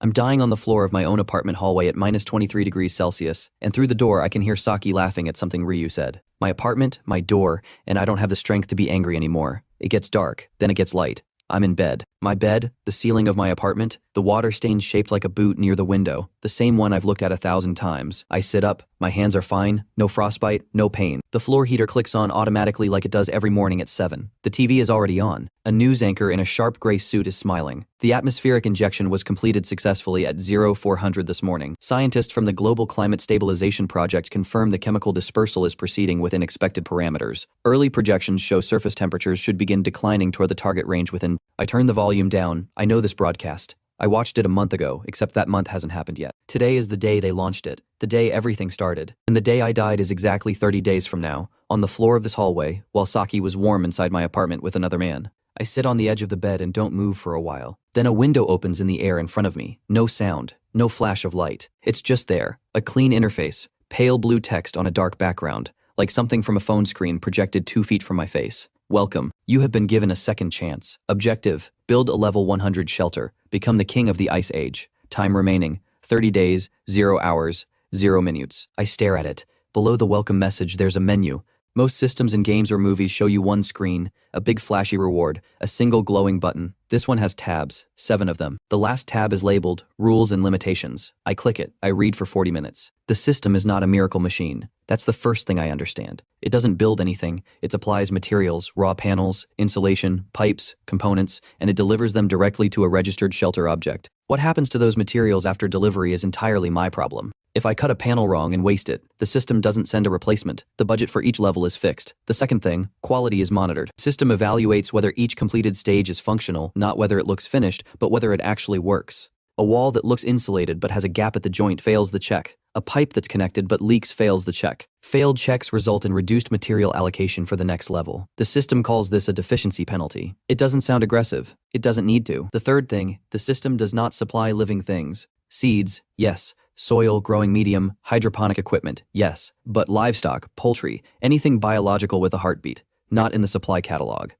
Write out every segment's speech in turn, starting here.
I'm dying on the floor of my own apartment hallway at minus 23 degrees Celsius, and through the door I can hear Saki laughing at something Ryu said. My apartment, my door, and I don't have the strength to be angry anymore. It gets dark, then it gets light. I'm in bed. My bed, the ceiling of my apartment, the water stains shaped like a boot near the window, the same one I've looked at 1,000 times. I sit up, my hands are fine, no frostbite, no pain. The floor heater clicks on automatically like it does every morning at 7. The TV is already on. A news anchor in a sharp gray suit is smiling. The atmospheric injection was completed successfully at 0400 this morning. Scientists from the Global Climate Stabilization Project confirm the chemical dispersal is proceeding within expected parameters. Early projections show surface temperatures should begin declining toward the target range within. I turn the volume down. I know this broadcast. I watched it a month ago, except that month hasn't happened yet. Today is the day they launched it, the day everything started. And the day I died is exactly 30 days from now, on the floor of this hallway, while Saki was warm inside my apartment with another man. I sit on the edge of the bed and don't move for a while. Then a window opens in the air in front of me. No sound, no flash of light. It's just there, a clean interface, pale blue text on a dark background, like something from a phone screen projected 2 feet from my face. Welcome. You have been given a second chance. Objective: build a level 100 shelter. Become the king of the Ice Age. Time remaining: 30 days, 0 hours, 0 minutes. I stare at it. Below the welcome message there's a menu. Most systems in games or movies show you one screen, a big flashy reward, a single glowing button. This one has tabs, 7 of them. The last tab is labeled Rules and Limitations. I click it. I read for 40 minutes. The system is not a miracle machine. That's the first thing I understand. It doesn't build anything. It supplies materials, raw panels, insulation, pipes, components, and it delivers them directly to a registered shelter object. What happens to those materials after delivery is entirely my problem. If I cut a panel wrong and waste it, the system doesn't send a replacement. The budget for each level is fixed. The second thing, quality is monitored. The system evaluates whether each completed stage is functional, not whether it looks finished, but whether it actually works. A wall that looks insulated but has a gap at the joint fails the check. A pipe that's connected but leaks fails the check. Failed checks result in reduced material allocation for the next level. The system calls this a deficiency penalty. It doesn't sound aggressive. It doesn't need to. The third thing, the system does not supply living things. Seeds, yes. Soil, growing medium, hydroponic equipment, yes. But livestock, poultry, anything biological with a heartbeat, not in the supply catalog.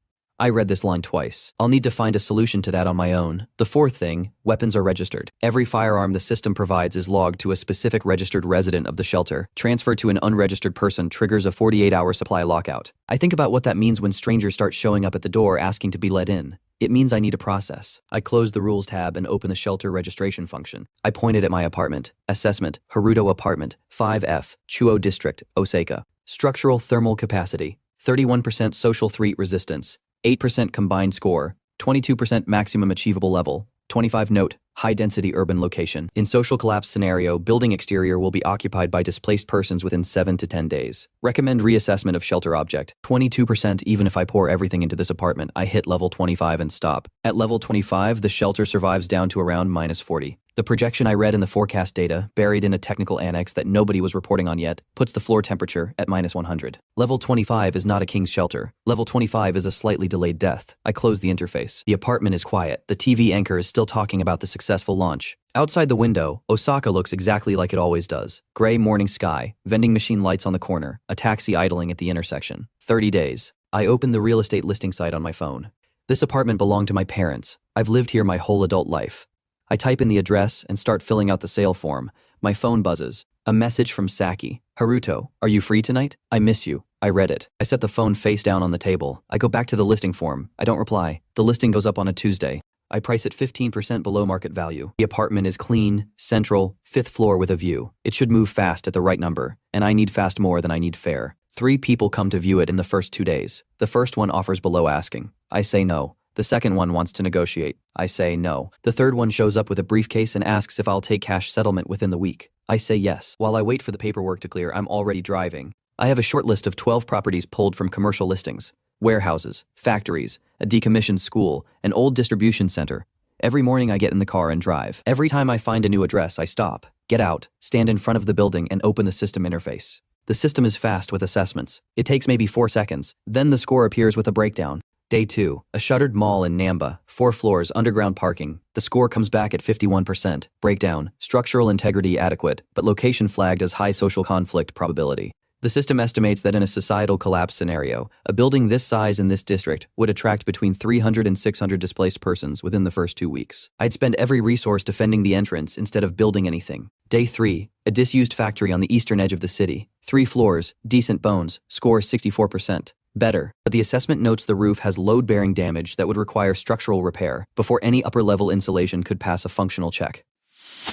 I read this line twice. I'll need to find a solution to that on my own. The fourth thing, weapons are registered. Every firearm the system provides is logged to a specific registered resident of the shelter. Transfer to an unregistered person triggers a 48-hour supply lockout. I think about what that means when strangers start showing up at the door asking to be let in. It means I need a process. I close the Rules tab and open the shelter registration function. I pointed at my apartment. Assessment, Haruto Apartment, 5F, Chuo District, Osaka. Structural thermal capacity, 31% social threat resistance, 8% combined score, 22% maximum achievable level, 25 note, high-density urban location. In social collapse scenario, building exterior will be occupied by displaced persons within 7 to 10 days. Recommend reassessment of shelter object. 22% even if I pour everything into this apartment. I hit level 25 and stop. At level 25, the shelter survives down to around minus 40. The projection I read in the forecast data, buried in a technical annex that nobody was reporting on yet, puts the floor temperature at minus 100. Level 25 is not a king's shelter. Level 25 is a slightly delayed death. I close the interface. The apartment is quiet. The TV anchor is still talking about the successful launch. Outside the window, Osaka looks exactly like it always does. Gray morning sky, vending machine lights on the corner, a taxi idling at the intersection. 30 days. I open the real estate listing site on my phone. This apartment belonged to my parents. I've lived here my whole adult life. I type in the address and start filling out the sale form. My phone buzzes. A message from Saki. Haruto, are you free tonight? I miss you. I read it. I set the phone face down on the table. I go back to the listing form. I don't reply. The listing goes up on a Tuesday. I price it 15% below market value. The apartment is clean, central, 5th floor with a view. It should move fast at the right number, and I need fast more than I need fair. 3 people come to view it in the first 2 days. The first one offers below asking. I say no. The second one wants to negotiate. I say no. The third one shows up with a briefcase and asks if I'll take cash settlement within the week. I say yes. While I wait for the paperwork to clear, I'm already driving. I have a short list of 12 properties pulled from commercial listings. Warehouses, factories, a decommissioned school, an old distribution center. Every morning I get in the car and drive. Every time I find a new address, I stop, get out, stand in front of the building and open the system interface. The system is fast with assessments. It takes maybe 4 seconds. Then the score appears with a breakdown. Day 2, a shuttered mall in Namba, 4 floors, underground parking. The score comes back at 51%. Breakdown, structural integrity adequate, but location flagged as high social conflict probability. The system estimates that in a societal collapse scenario, a building this size in this district would attract between 300 and 600 displaced persons within the first 2 weeks. I'd spend every resource defending the entrance instead of building anything. Day 3, a disused factory on the eastern edge of the city. 3 floors, decent bones, score 64%. Better, but the assessment notes the roof has load-bearing damage that would require structural repair before any upper-level insulation could pass a functional check.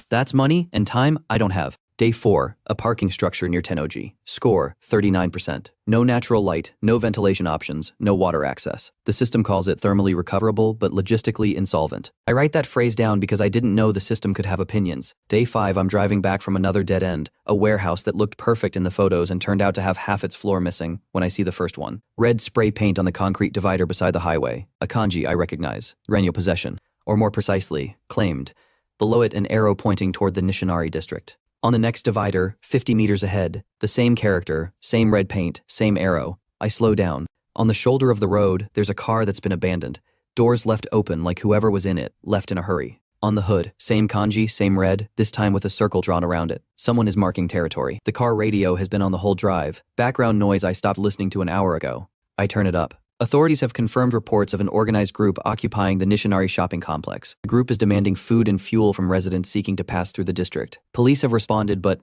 That's money and time I don't have. Day 4, a parking structure near Tennoji. Score, 39%. No natural light, no ventilation options, no water access. The system calls it thermally recoverable, but logistically insolvent. I write that phrase down because I didn't know the system could have opinions. Day 5, I'm driving back from another dead end, a warehouse that looked perfect in the photos and turned out to have half its floor missing when I see the first one. Red spray paint on the concrete divider beside the highway. A kanji I recognize. Renyo possession. Or more precisely, claimed. Below it, an arrow pointing toward the Nishinari district. On the next divider, 50 meters ahead, the same character, same red paint, same arrow. I slow down. On the shoulder of the road, there's a car that's been abandoned. Doors left open like whoever was in it, left in a hurry. On the hood, same kanji, same red, this time with a circle drawn around it. Someone is marking territory. The car radio has been on the whole drive. Background noise I stopped listening to an hour ago. I turn it up. Authorities have confirmed reports of an organized group occupying the Nishinari shopping complex. The group is demanding food and fuel from residents seeking to pass through the district. Police have responded, but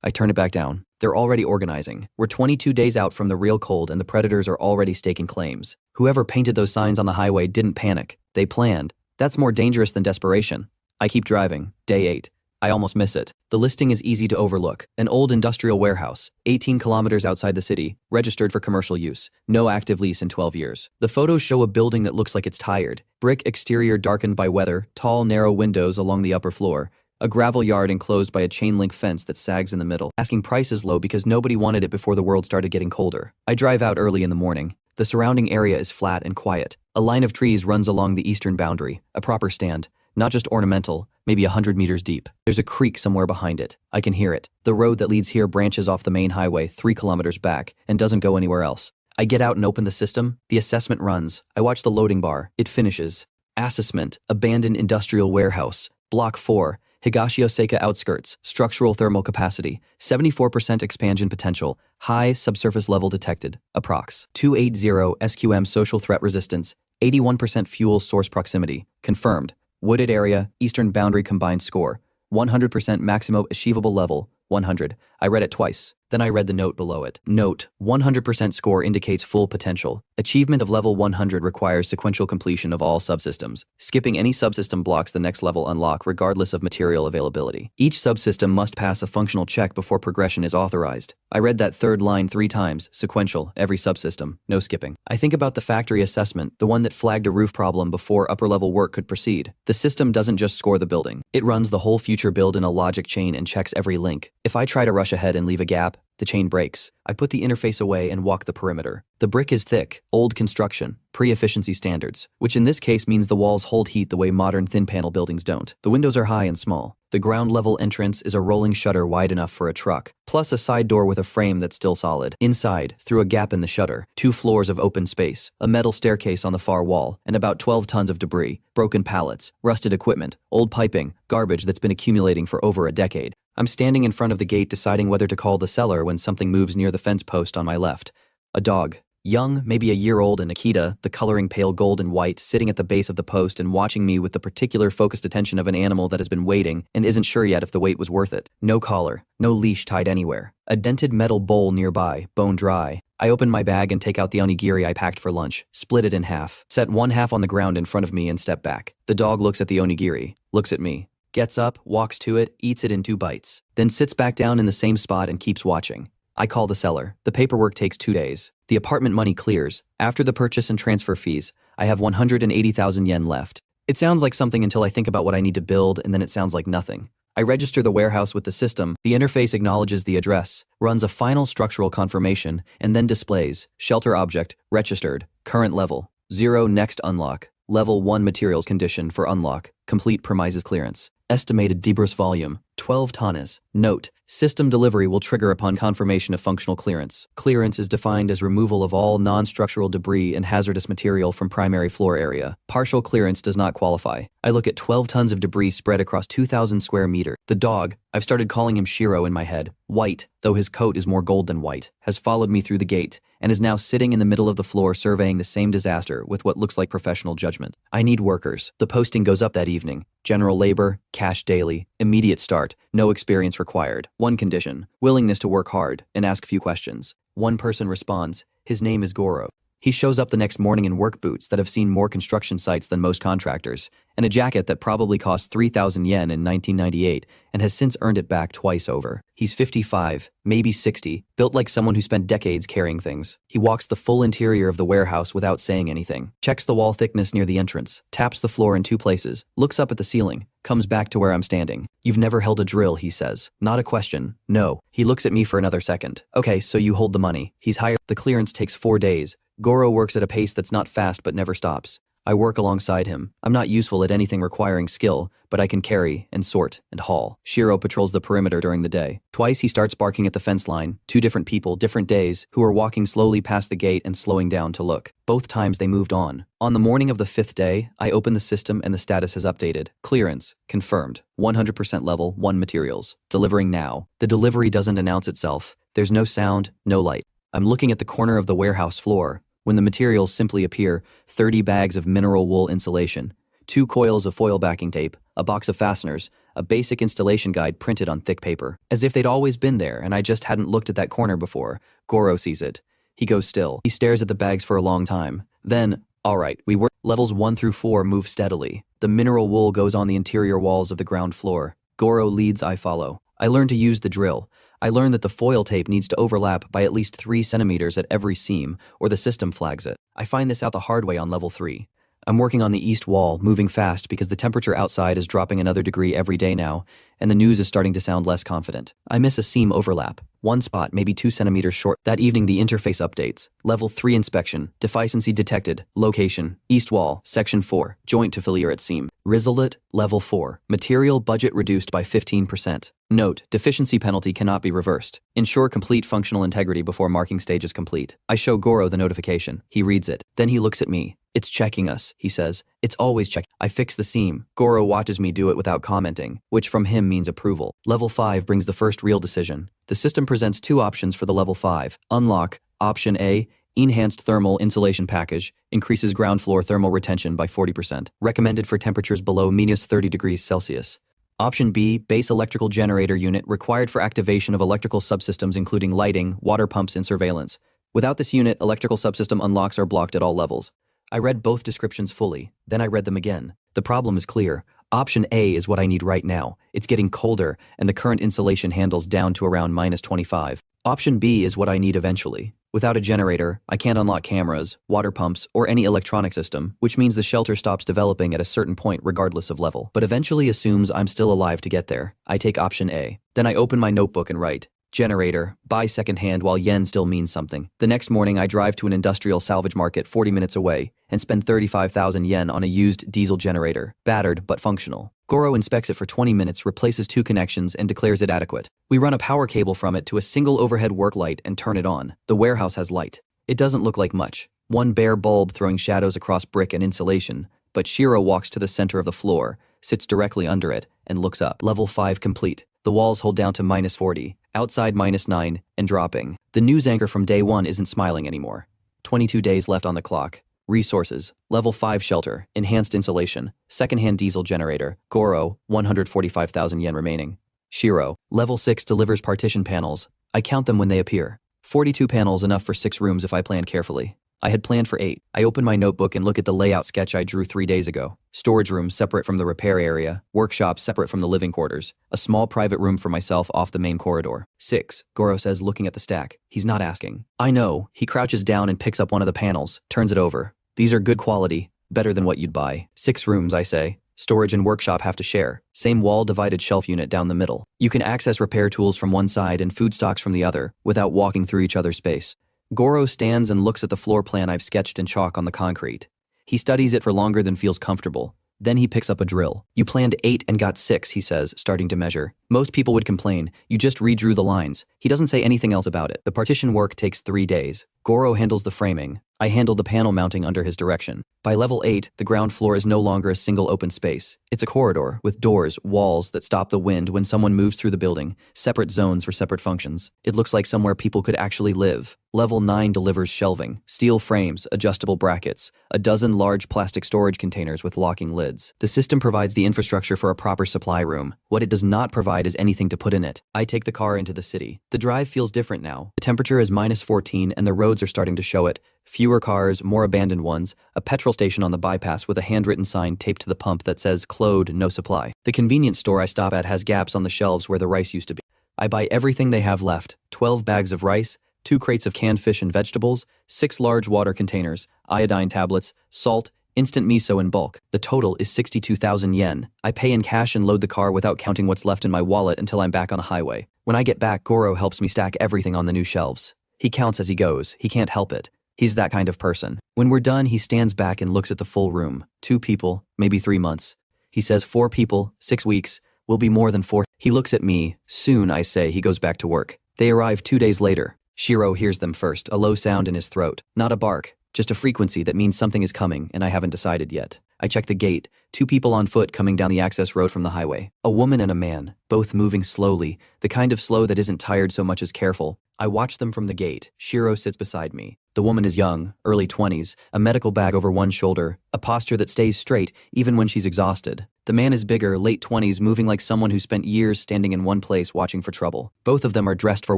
I turn it back down. They're already organizing. We're 22 days out from the real cold and the predators are already staking claims. Whoever painted those signs on the highway didn't panic. They planned. That's more dangerous than desperation. I keep driving. Day 8. I almost miss it. The listing is easy to overlook. An old industrial warehouse, 18 kilometers outside the city, registered for commercial use. No active lease in 12 years. The photos show a building that looks like it's tired. Brick exterior darkened by weather, tall, narrow windows along the upper floor. A gravel yard enclosed by a chain-link fence that sags in the middle. Asking price is low because nobody wanted it before the world started getting colder. I drive out early in the morning. The surrounding area is flat and quiet. A line of trees runs along the eastern boundary, a proper stand. Not just ornamental, maybe 100 meters deep. There's a creek somewhere behind it. I can hear it. The road that leads here branches off the main highway 3 kilometers back and doesn't go anywhere else. I get out and open the system. The assessment runs. I watch the loading bar. It finishes. Assessment, abandoned industrial warehouse. Block 4, Higashi-Osaka outskirts. Structural thermal capacity, 74% expansion potential. High subsurface level detected. Approx. 280 SQM social threat resistance. 81% fuel source proximity. Confirmed. Wooded area, eastern boundary combined score, 100% maximum achievable level, 100. I read it twice. Then I read the note below it. Note, 100% score indicates full potential. Achievement of level 100 requires sequential completion of all subsystems. Skipping any subsystem blocks the next level unlock regardless of material availability. Each subsystem must pass a functional check before progression is authorized. I read that third line 3 times, sequential, every subsystem, no skipping. I think about the factory assessment, the one that flagged a roof problem before upper level work could proceed. The system doesn't just score the building. It runs the whole future build in a logic chain and checks every link. If I try to rush ahead and leave a gap, the chain breaks. I put the interface away and walk the perimeter. The brick is thick, old construction, pre-efficiency standards, which in this case means the walls hold heat the way modern thin panel buildings don't. The windows are high and small. The ground level entrance is a rolling shutter wide enough for a truck, plus a side door with a frame that's still solid. Inside, through a gap in the shutter, 2 floors of open space, a metal staircase on the far wall, and about 12 tons of debris, broken pallets, rusted equipment, old piping, garbage that's been accumulating for over a decade. I'm standing in front of the gate deciding whether to call the seller when something moves near the fence post on my left. A dog. Young, maybe a year old, and Akita, the coloring pale gold and white, sitting at the base of the post and watching me with the particular focused attention of an animal that has been waiting and isn't sure yet if the wait was worth it. No collar, no leash tied anywhere. A dented metal bowl nearby, bone dry. I open my bag and take out the onigiri I packed for lunch, split it in half, set one half on the ground in front of me and step back. The dog looks at the onigiri, looks at me. Gets up, walks to it, eats it in 2 bites, then sits back down in the same spot and keeps watching. I call the seller. The paperwork takes 2 days. The apartment money clears. After the purchase and transfer fees, I have 180,000 yen left. It sounds like something until I think about what I need to build, and then it sounds like nothing. I register the warehouse with the system. The interface acknowledges the address, runs a final structural confirmation, and then displays shelter object, registered, current level, 0 next unlock, level 1 materials condition for unlock, complete premises clearance. Estimated debris volume, 12 tonnes. Note, System delivery will trigger upon confirmation of functional clearance. Clearance is defined as removal of all non-structural debris and hazardous material from primary floor area. Partial clearance does not qualify. I look at 12 tons of debris spread across 2,000 square meters. The dog, I've started calling him Shiro in my head, white, though his coat is more gold than white, has followed me through the gate and is now sitting in the middle of the floor surveying the same disaster with what looks like professional judgment. I need workers. The posting goes up that evening. General labor, cash daily, immediate start, no experience required. One condition, willingness to work hard and ask few questions. One person responds, his name is Goro. He shows up the next morning in work boots that have seen more construction sites than most contractors, and a jacket that probably cost 3,000 yen in 1998 and has since earned it back twice over. He's 55, maybe 60, built like someone who spent decades carrying things. He walks the full interior of the warehouse without saying anything, checks the wall thickness near the entrance, taps the floor in 2 places, looks up at the ceiling, comes back to where I'm standing. You've never held a drill, he says. Not a question. No. He looks at me for another second. Okay, so you hold the money. He's hired. The clearance takes 4 days. Goro works at a pace that's not fast but never stops. I work alongside him. I'm not useful at anything requiring skill, but I can carry and sort and haul. Shiro patrols the perimeter during the day. Twice he starts barking at the fence line, 2 different people, different days, who are walking slowly past the gate and slowing down to look. Both times they moved on. On the morning of the 5th day, I open the system and the status is updated. Clearance, confirmed. 100% level, 1 materials. Delivering now. The delivery doesn't announce itself. There's no sound, no light. I'm looking at the corner of the warehouse floor, when the materials simply appear: 30 bags of mineral wool insulation, 2 coils of foil backing tape, a box of fasteners, a basic installation guide printed on thick paper. As if they'd always been there and I just hadn't looked at that corner before. Goro sees it. He goes still. He stares at the bags for a long time. Then, all right, we work. Levels 1 through 4 move steadily. The mineral wool goes on the interior walls of the ground floor. Goro leads, I follow. I learn to use the drill. I learn that the foil tape needs to overlap by at least 3 centimeters at every seam, or the system flags it. I find this out the hard way on level 3. I'm working on the east wall, moving fast because the temperature outside is dropping another degree every day now, and the news is starting to sound less confident. I miss a seam overlap. One spot, maybe 2 centimeters short. That evening the interface updates. Level 3 inspection. Deficiency detected. Location. East wall. Section 4. Joint to failure at seam. Risolet. Level 4. Material budget reduced by 15%. Note, deficiency penalty cannot be reversed. Ensure complete functional integrity before marking stage is complete. I show Goro the notification. He reads it. Then he looks at me. It's checking us, he says. It's always checking. I fix the seam. Goro watches me do it without commenting, which from him means approval. Level 5 brings the first real decision. The system presents 2 options for the level 5. Unlock. Option A, enhanced thermal insulation package, increases ground floor thermal retention by 40%. Recommended for temperatures below -30 degrees Celsius. Option B, base electrical generator unit required for activation of electrical subsystems including lighting, water pumps, and surveillance. Without this unit, electrical subsystem unlocks are blocked at all levels. I read both descriptions fully, then I read them again. The problem is clear. Option A is what I need right now. It's getting colder, and the current insulation handles down to around -25. Option B is what I need eventually. Without a generator, I can't unlock cameras, water pumps, or any electronic system, which means the shelter stops developing at a certain point regardless of level, but eventually assumes I'm still alive to get there. I take option A. Then I open my notebook and write, generator, buy secondhand while yen still means something. The next morning I drive to an industrial salvage market 40 minutes away and spend 35,000 yen on a used diesel generator, battered but functional. Goro inspects it for 20 minutes, replaces 2 connections, and declares it adequate. We run a power cable from it to a single overhead work light and turn it on. The warehouse has light. It doesn't look like much. One bare bulb throwing shadows across brick and insulation, but Shiro walks to the center of the floor, sits directly under it, and looks up. Level 5 complete. The walls hold down to -40, outside -9, and dropping. The news anchor from day 1 isn't smiling anymore. 22 days left on the clock. Resources. Level 5 shelter, enhanced insulation, secondhand diesel generator, Goro, 145,000 yen remaining. Shiro. Level 6 delivers partition panels. I count them when they appear. 42 panels, enough for 6 rooms if I plan carefully. I had planned for 8. I open my notebook and look at the layout sketch I drew 3 days ago. Storage room separate from the repair area, workshop separate from the living quarters, a small private room for myself off the main corridor. 6, Goro says, looking at the stack. He's not asking. I know. He crouches down and picks up one of the panels, turns it over. These are good quality, better than what you'd buy. 6 rooms, I say. Storage and workshop have to share. Same wall divided shelf unit down the middle. You can access repair tools from one side and food stocks from the other, without walking through each other's space. Goro stands and looks at the floor plan I've sketched in chalk on the concrete. He studies it for longer than feels comfortable. Then he picks up a drill. You planned 8 and got 6, he says, starting to measure. Most people would complain, you just redrew the lines. He doesn't say anything else about it. The partition work takes 3 days. Goro handles the framing. I handle the panel mounting under his direction. By level 8, the ground floor is no longer a single open space. It's a corridor with doors, walls that stop the wind when someone moves through the building, separate zones for separate functions. It looks like somewhere people could actually live. Level 9 delivers shelving, steel frames, adjustable brackets, a dozen large plastic storage containers with locking lids. The system provides the infrastructure for a proper supply room. What it does not provide is anything to put in it. I take the car into the city. The drive feels different now. The temperature is -14 and the roads are starting to show it. Fewer cars, more abandoned ones, a petrol station on the bypass with a handwritten sign taped to the pump that says "Clode, no supply." The convenience store I stop at has gaps on the shelves where the rice used to be. I buy everything they have left: 12 bags of rice, 2 crates of canned fish and vegetables, 6 large water containers, iodine tablets, salt, instant miso in bulk. The total is 62,000 yen. I pay in cash and load the car without counting what's left in my wallet until I'm back on the highway. When I get back, Goro helps me stack everything on the new shelves. He counts as he goes. He can't help it. He's that kind of person. When we're done, he stands back and looks at the full room. 2 people, maybe 3 months. He says 4 people, 6 weeks, will be more than 4. He looks at me. Soon, I say. He goes back to work. They arrive 2 days later. Shiro hears them first, a low sound in his throat. Not a bark, just a frequency that means something is coming, and I haven't decided yet. I check the gate. 2 people on foot coming down the access road from the highway. A woman and a man, both moving slowly, the kind of slow that isn't tired so much as careful. I watch them from the gate. Shiro sits beside me. The woman is young, early 20s, a medical bag over one shoulder, a posture that stays straight even when she's exhausted. The man is bigger, late 20s, moving like someone who spent years standing in one place watching for trouble. Both of them are dressed for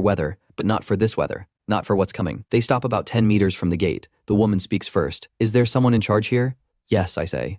weather, but not for this weather. Not for what's coming. They stop about 10 meters from the gate. The woman speaks first. "Is there someone in charge here?" "Yes," I say.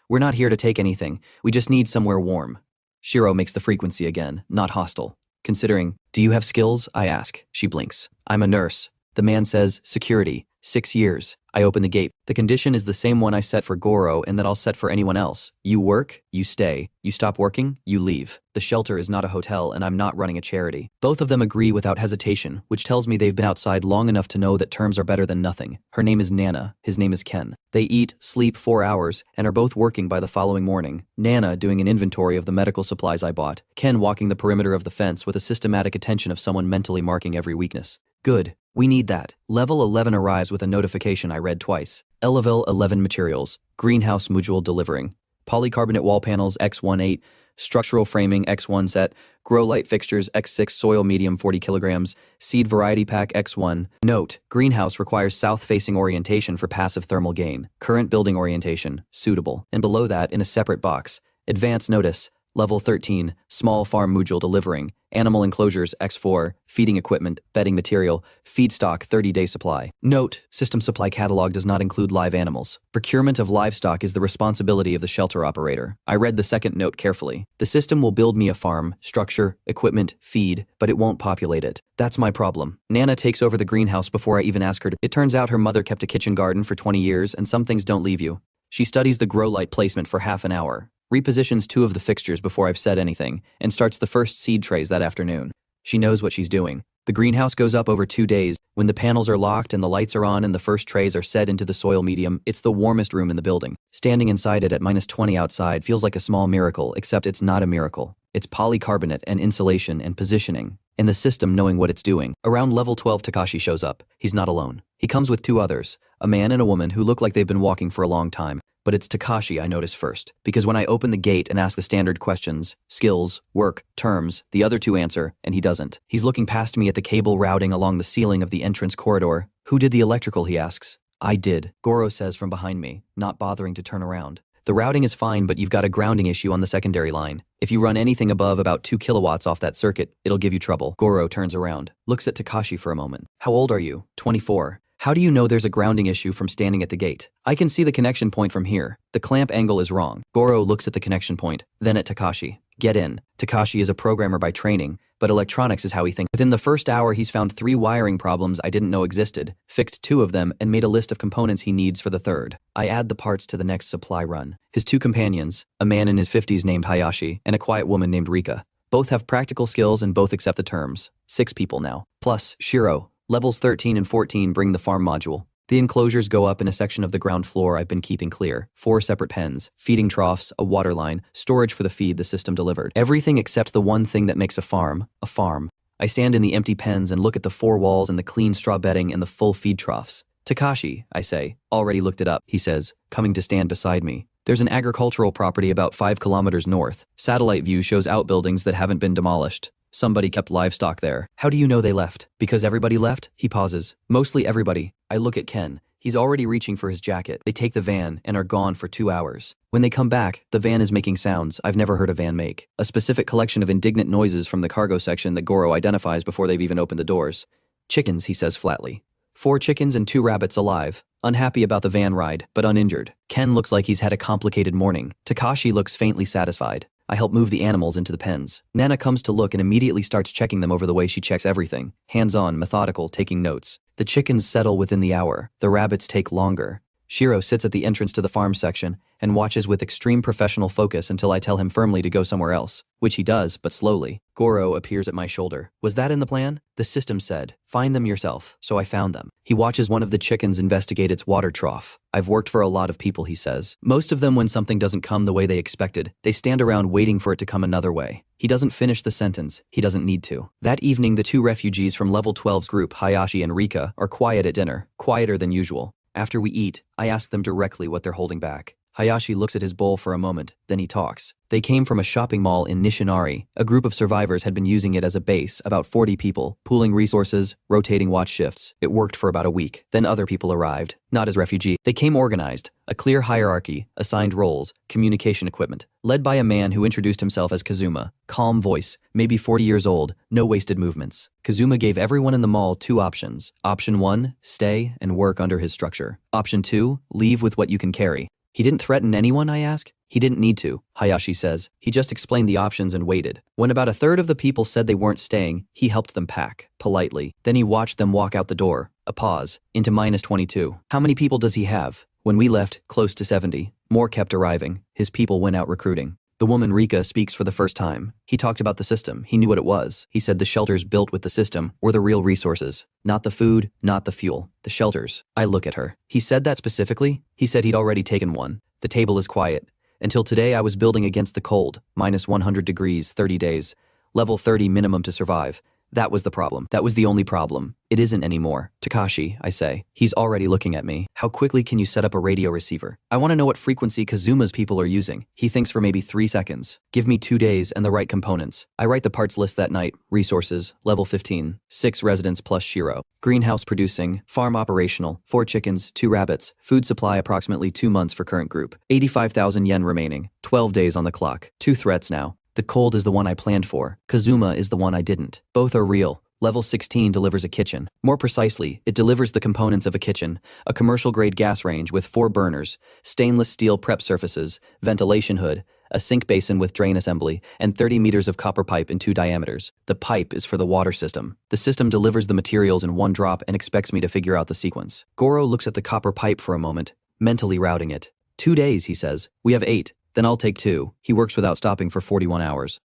"We're not here to take anything. We just need somewhere warm." Shiro makes the frequency again, not hostile. Considering, "Do you have skills?" I ask. She blinks. "I'm a nurse." The man says, "Security, 6 years." I open the gate. The condition is the same one I set for Goro and that I'll set for anyone else. You work, you stay. You stop working, you leave. The shelter is not a hotel and I'm not running a charity. Both of them agree without hesitation, which tells me they've been outside long enough to know that terms are better than nothing. Her name is Nana. His name is Ken. They eat, sleep 4 hours, and are both working by the following morning. Nana doing an inventory of the medical supplies I bought. Ken walking the perimeter of the fence with a systematic attention of someone mentally marking every weakness. Good. We need that. Level 11 arrives with a notification I read twice. Level 11 materials. Greenhouse module delivering. Polycarbonate wall panels X18, structural framing X1 set, grow light fixtures X6 soil medium 40 kilograms, seed variety pack X1. Note, greenhouse requires south-facing orientation for passive thermal gain. Current building orientation, suitable. And below that, in a separate box, advance notice. Level 13, small farm module delivering, animal enclosures X4, feeding equipment, bedding material, feedstock 30-day supply. Note, system supply catalog does not include live animals. Procurement of livestock is the responsibility of the shelter operator. I read the second note carefully. The system will build me a farm, structure, equipment, feed, but it won't populate it. That's my problem. Nana takes over the greenhouse before I even ask her to. It turns out her mother kept a kitchen garden for 20 years and some things don't leave you. She studies the grow light placement for half an hour, repositions 2 of the fixtures before I've said anything, and starts the first seed trays that afternoon. She knows what she's doing. The greenhouse goes up over 2 days. When the panels are locked and the lights are on and the first trays are set into the soil medium, it's the warmest room in the building. Standing inside it at -20 outside feels like a small miracle, except it's not a miracle. It's polycarbonate and insulation and positioning, and the system knowing what it's doing. Around level 12, Takashi shows up. He's not alone. He comes with 2 others, a man and a woman who look like they've been walking for a long time. But it's Takashi I notice first, because when I open the gate and ask the standard questions, skills, work, terms, the other 2 answer, and he doesn't. He's looking past me at the cable routing along the ceiling of the entrance corridor. "Who did the electrical?" he asks. "I did," Goro says from behind me, not bothering to turn around. "The routing is fine, but you've got a grounding issue on the secondary line. If you run anything above about 2 kilowatts off that circuit, it'll give you trouble." Goro turns around, looks at Takashi for a moment. "How old are you?" 24. "How do you know there's a grounding issue from standing at the gate?" "I can see the connection point from here. The clamp angle is wrong." Goro looks at the connection point, then at Takashi. "Get in." Takashi is a programmer by training, but electronics is how he thinks. Within the first hour, he's found 3 wiring problems I didn't know existed, fixed 2 of them, and made a list of components he needs for the 3rd. I add the parts to the next supply run. His 2 companions, a man in his 50s named Hayashi, and a quiet woman named Rika. Both have practical skills and both accept the terms. 6 people now. Plus, Shiro. Levels 13 and 14 bring the farm module. The enclosures go up in a section of the ground floor I've been keeping clear. 4 separate pens, feeding troughs, a water line, storage for the feed the system delivered. Everything except the one thing that makes a farm, a farm. I stand in the empty pens and look at the 4 walls and the clean straw bedding and the full feed troughs. Takashi, I say. Already looked it up, he says, coming to stand beside me. There's an agricultural property about 5 kilometers north. Satellite view shows outbuildings that haven't been demolished. Somebody kept livestock there. How do you know they left? Because everybody left? He pauses. Mostly everybody. I look at Ken. He's already reaching for his jacket. They take the van and are gone for 2 hours. When they come back, the van is making sounds I've never heard a van make. A specific collection of indignant noises from the cargo section that Goro identifies before they've even opened the doors. Chickens, he says flatly. 4 chickens and 2 rabbits alive. Unhappy about the van ride, but uninjured. Ken looks like he's had a complicated morning. Takashi looks faintly satisfied. I help move the animals into the pens. Nana comes to look and immediately starts checking them over the way she checks everything. Hands-on, methodical, taking notes. The chickens settle within the hour. The rabbits take longer. Shiro sits at the entrance to the farm section and watches with extreme professional focus until I tell him firmly to go somewhere else, which he does, but slowly. Goro appears at my shoulder. Was that in the plan? The system said, find them yourself, so I found them. He watches one of the chickens investigate its water trough. I've worked for a lot of people, he says. Most of them, when something doesn't come the way they expected, they stand around waiting for it to come another way. He doesn't finish the sentence. He doesn't need to. That evening, the 2 refugees from Level 12's group, Hayashi and Rika, are quiet at dinner, quieter than usual. After we eat, I ask them directly what they're holding back. Hayashi looks at his bowl for a moment, then he talks. They came from a shopping mall in Nishinari. A group of survivors had been using it as a base, about 40 people, pooling resources, rotating watch shifts. It worked for about a week. Then other people arrived, not as refugees. They came organized, a clear hierarchy, assigned roles, communication equipment, led by a man who introduced himself as Kazuma. Calm voice, maybe 40 years old, no wasted movements. Kazuma gave everyone in the mall 2 options. Option 1, stay and work under his structure. Option 2, leave with what you can carry. He didn't threaten anyone, I ask? He didn't need to, Hayashi says. He just explained the options and waited. When about a third of the people said they weren't staying, he helped them pack, politely. Then he watched them walk out the door. A pause. Into -22. How many people does he have? When we left, close to 70. More kept arriving. His people went out recruiting. The woman Rika speaks for the first time. He talked about the system. He knew what it was. He said the shelters built with the system were the real resources. Not the food, not the fuel. The shelters. I look at her. He said that specifically? He said he'd already taken one. The table is quiet. Until today I was building against the cold. -100 degrees, 30 days. Level 30 minimum to survive. That was the problem. That was the only problem. It isn't anymore. Takashi, I say. He's already looking at me. How quickly can you set up a radio receiver? I want to know what frequency Kazuma's people are using. He thinks for maybe 3 seconds. Give me 2 days and the right components. I write the parts list that night. Resources, level 15. 6 residents plus Shiro. Greenhouse producing. Farm operational. 4 chickens, 2 rabbits. Food supply approximately 2 months for current group. 85,000 yen remaining. 12 days on the clock. 2 threats now. The cold is the one I planned for. Kazuma is the one I didn't. Both are real. Level 16 delivers a kitchen. More precisely, it delivers the components of a kitchen, a commercial-grade gas range with 4 burners, stainless steel prep surfaces, ventilation hood, a sink basin with drain assembly, and 30 meters of copper pipe in 2 diameters. The pipe is for the water system. The system delivers the materials in 1 drop and expects me to figure out the sequence. Goro looks at the copper pipe for a moment, mentally routing it. 2 days, he says. We have 8. Then I'll take 2. He works without stopping for 41 hours.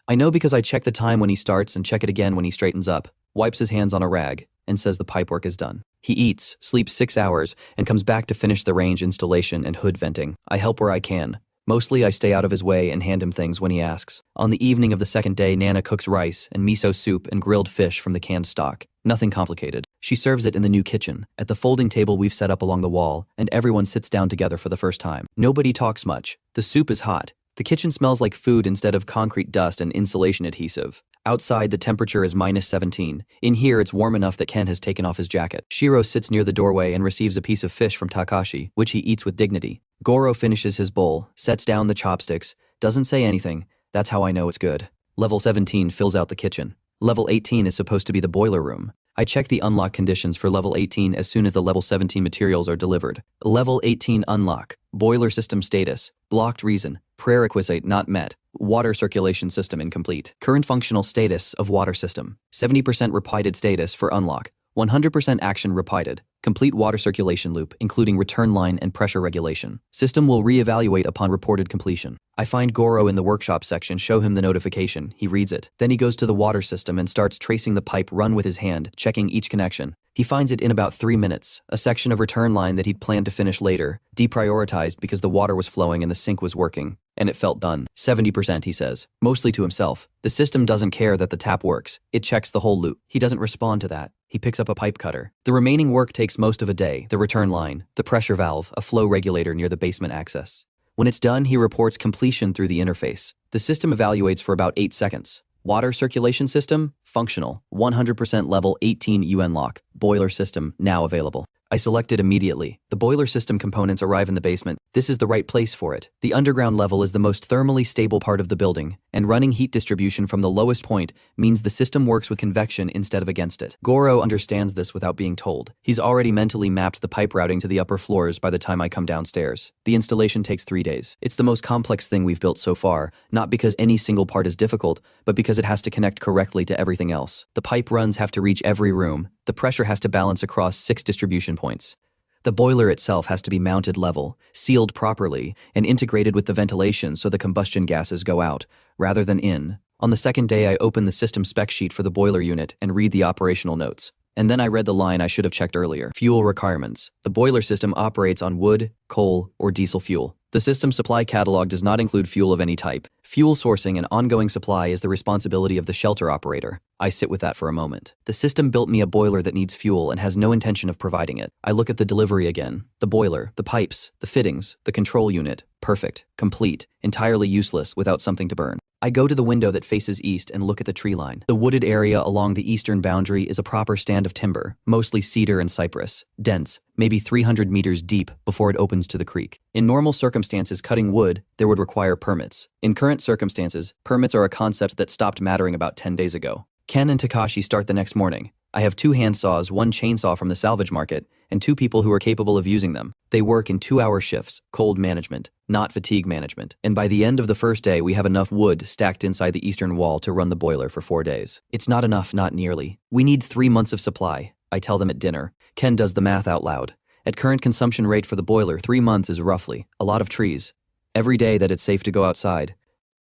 I know because I check the time when he starts and check it again when he straightens up, wipes his hands on a rag, and says the pipework is done. He eats, sleeps 6 hours, and comes back to finish the range installation and hood venting. I help where I can. Mostly I stay out of his way and hand him things when he asks. On the evening of the second day, Nana cooks rice and miso soup and grilled fish from the canned stock. Nothing complicated. She serves it in the new kitchen, at the folding table we've set up along the wall, and everyone sits down together for the first time. Nobody talks much. The soup is hot. The kitchen smells like food instead of concrete dust and insulation adhesive. Outside, the temperature is -17. In here, it's warm enough that Ken has taken off his jacket. Shiro sits near the doorway and receives a piece of fish from Takashi, which he eats with dignity. Goro finishes his bowl, sets down the chopsticks, doesn't say anything. That's how I know it's good. Level 17 fills out the kitchen. Level 18 is supposed to be the boiler room. I check the unlock conditions for level 18 as soon as the level 17 materials are delivered. Level 18 unlock. Boiler system status. Blocked reason. Prerequisite not met. Water circulation system incomplete. Current functional status of water system. 70% repeated status for unlock. 100% action repeated. Complete water circulation loop, including return line and pressure regulation. System will re-evaluate upon reported completion. I find Goro in the workshop section, show him the notification. He reads it. Then he goes to the water system and starts tracing the pipe run with his hand, checking each connection. He finds it in about 3 minutes, a section of return line that he'd planned to finish later, deprioritized because the water was flowing and the sink was working. And it felt done. 70%, he says, mostly to himself. The system doesn't care that the tap works. It checks the whole loop. He doesn't respond to that. He picks up a pipe cutter. The remaining work takes most of a day, the return line, the pressure valve, a flow regulator near the basement access. When it's done, he reports completion through the interface. The system evaluates for about 8 seconds. Water circulation system, functional, 100% level 18 UN lock. Boiler system, now available. I select it immediately. The boiler system components arrive in the basement. This is the right place for it. The underground level is the most thermally stable part of the building, and running heat distribution from the lowest point means the system works with convection instead of against it. Goro understands this without being told. He's already mentally mapped the pipe routing to the upper floors by the time I come downstairs. The installation takes 3 days. It's the most complex thing we've built so far, not because any single part is difficult, but because it has to connect correctly to everything else. The pipe runs have to reach every room. The pressure has to balance across 6 distribution points. The boiler itself has to be mounted level, sealed properly, and integrated with the ventilation so the combustion gases go out, rather than in. On the second day, I open the system spec sheet for the boiler unit and read the operational notes. And then I read the line I should have checked earlier. Fuel requirements. The boiler system operates on wood, coal, or diesel fuel. The system supply catalog does not include fuel of any type. Fuel sourcing and ongoing supply is the responsibility of the shelter operator. I sit with that for a moment. The system built me a boiler that needs fuel and has no intention of providing it. I look at the delivery again. The boiler, the pipes, the fittings, the control unit. Perfect, complete, entirely useless without something to burn. I go to the window that faces east and look at the tree line. The wooded area along the eastern boundary is a proper stand of timber, mostly cedar and cypress, dense, maybe 300 meters deep before it opens to the creek. In normal circumstances, cutting wood, there would require permits. In current circumstances, permits are a concept that stopped mattering about 10 days ago. Ken and Takashi start the next morning. I have 2 handsaws, 1 chainsaw from the salvage market, and 2 people who are capable of using them. They work in 2-hour shifts, cold management, not fatigue management. And by the end of the first day, we have enough wood stacked inside the eastern wall to run the boiler for 4 days. It's not enough, not nearly. We need 3 months of supply. I tell them at dinner. Ken does the math out loud. At current consumption rate for the boiler, 3 months is roughly a lot of trees. Every day that it's safe to go outside.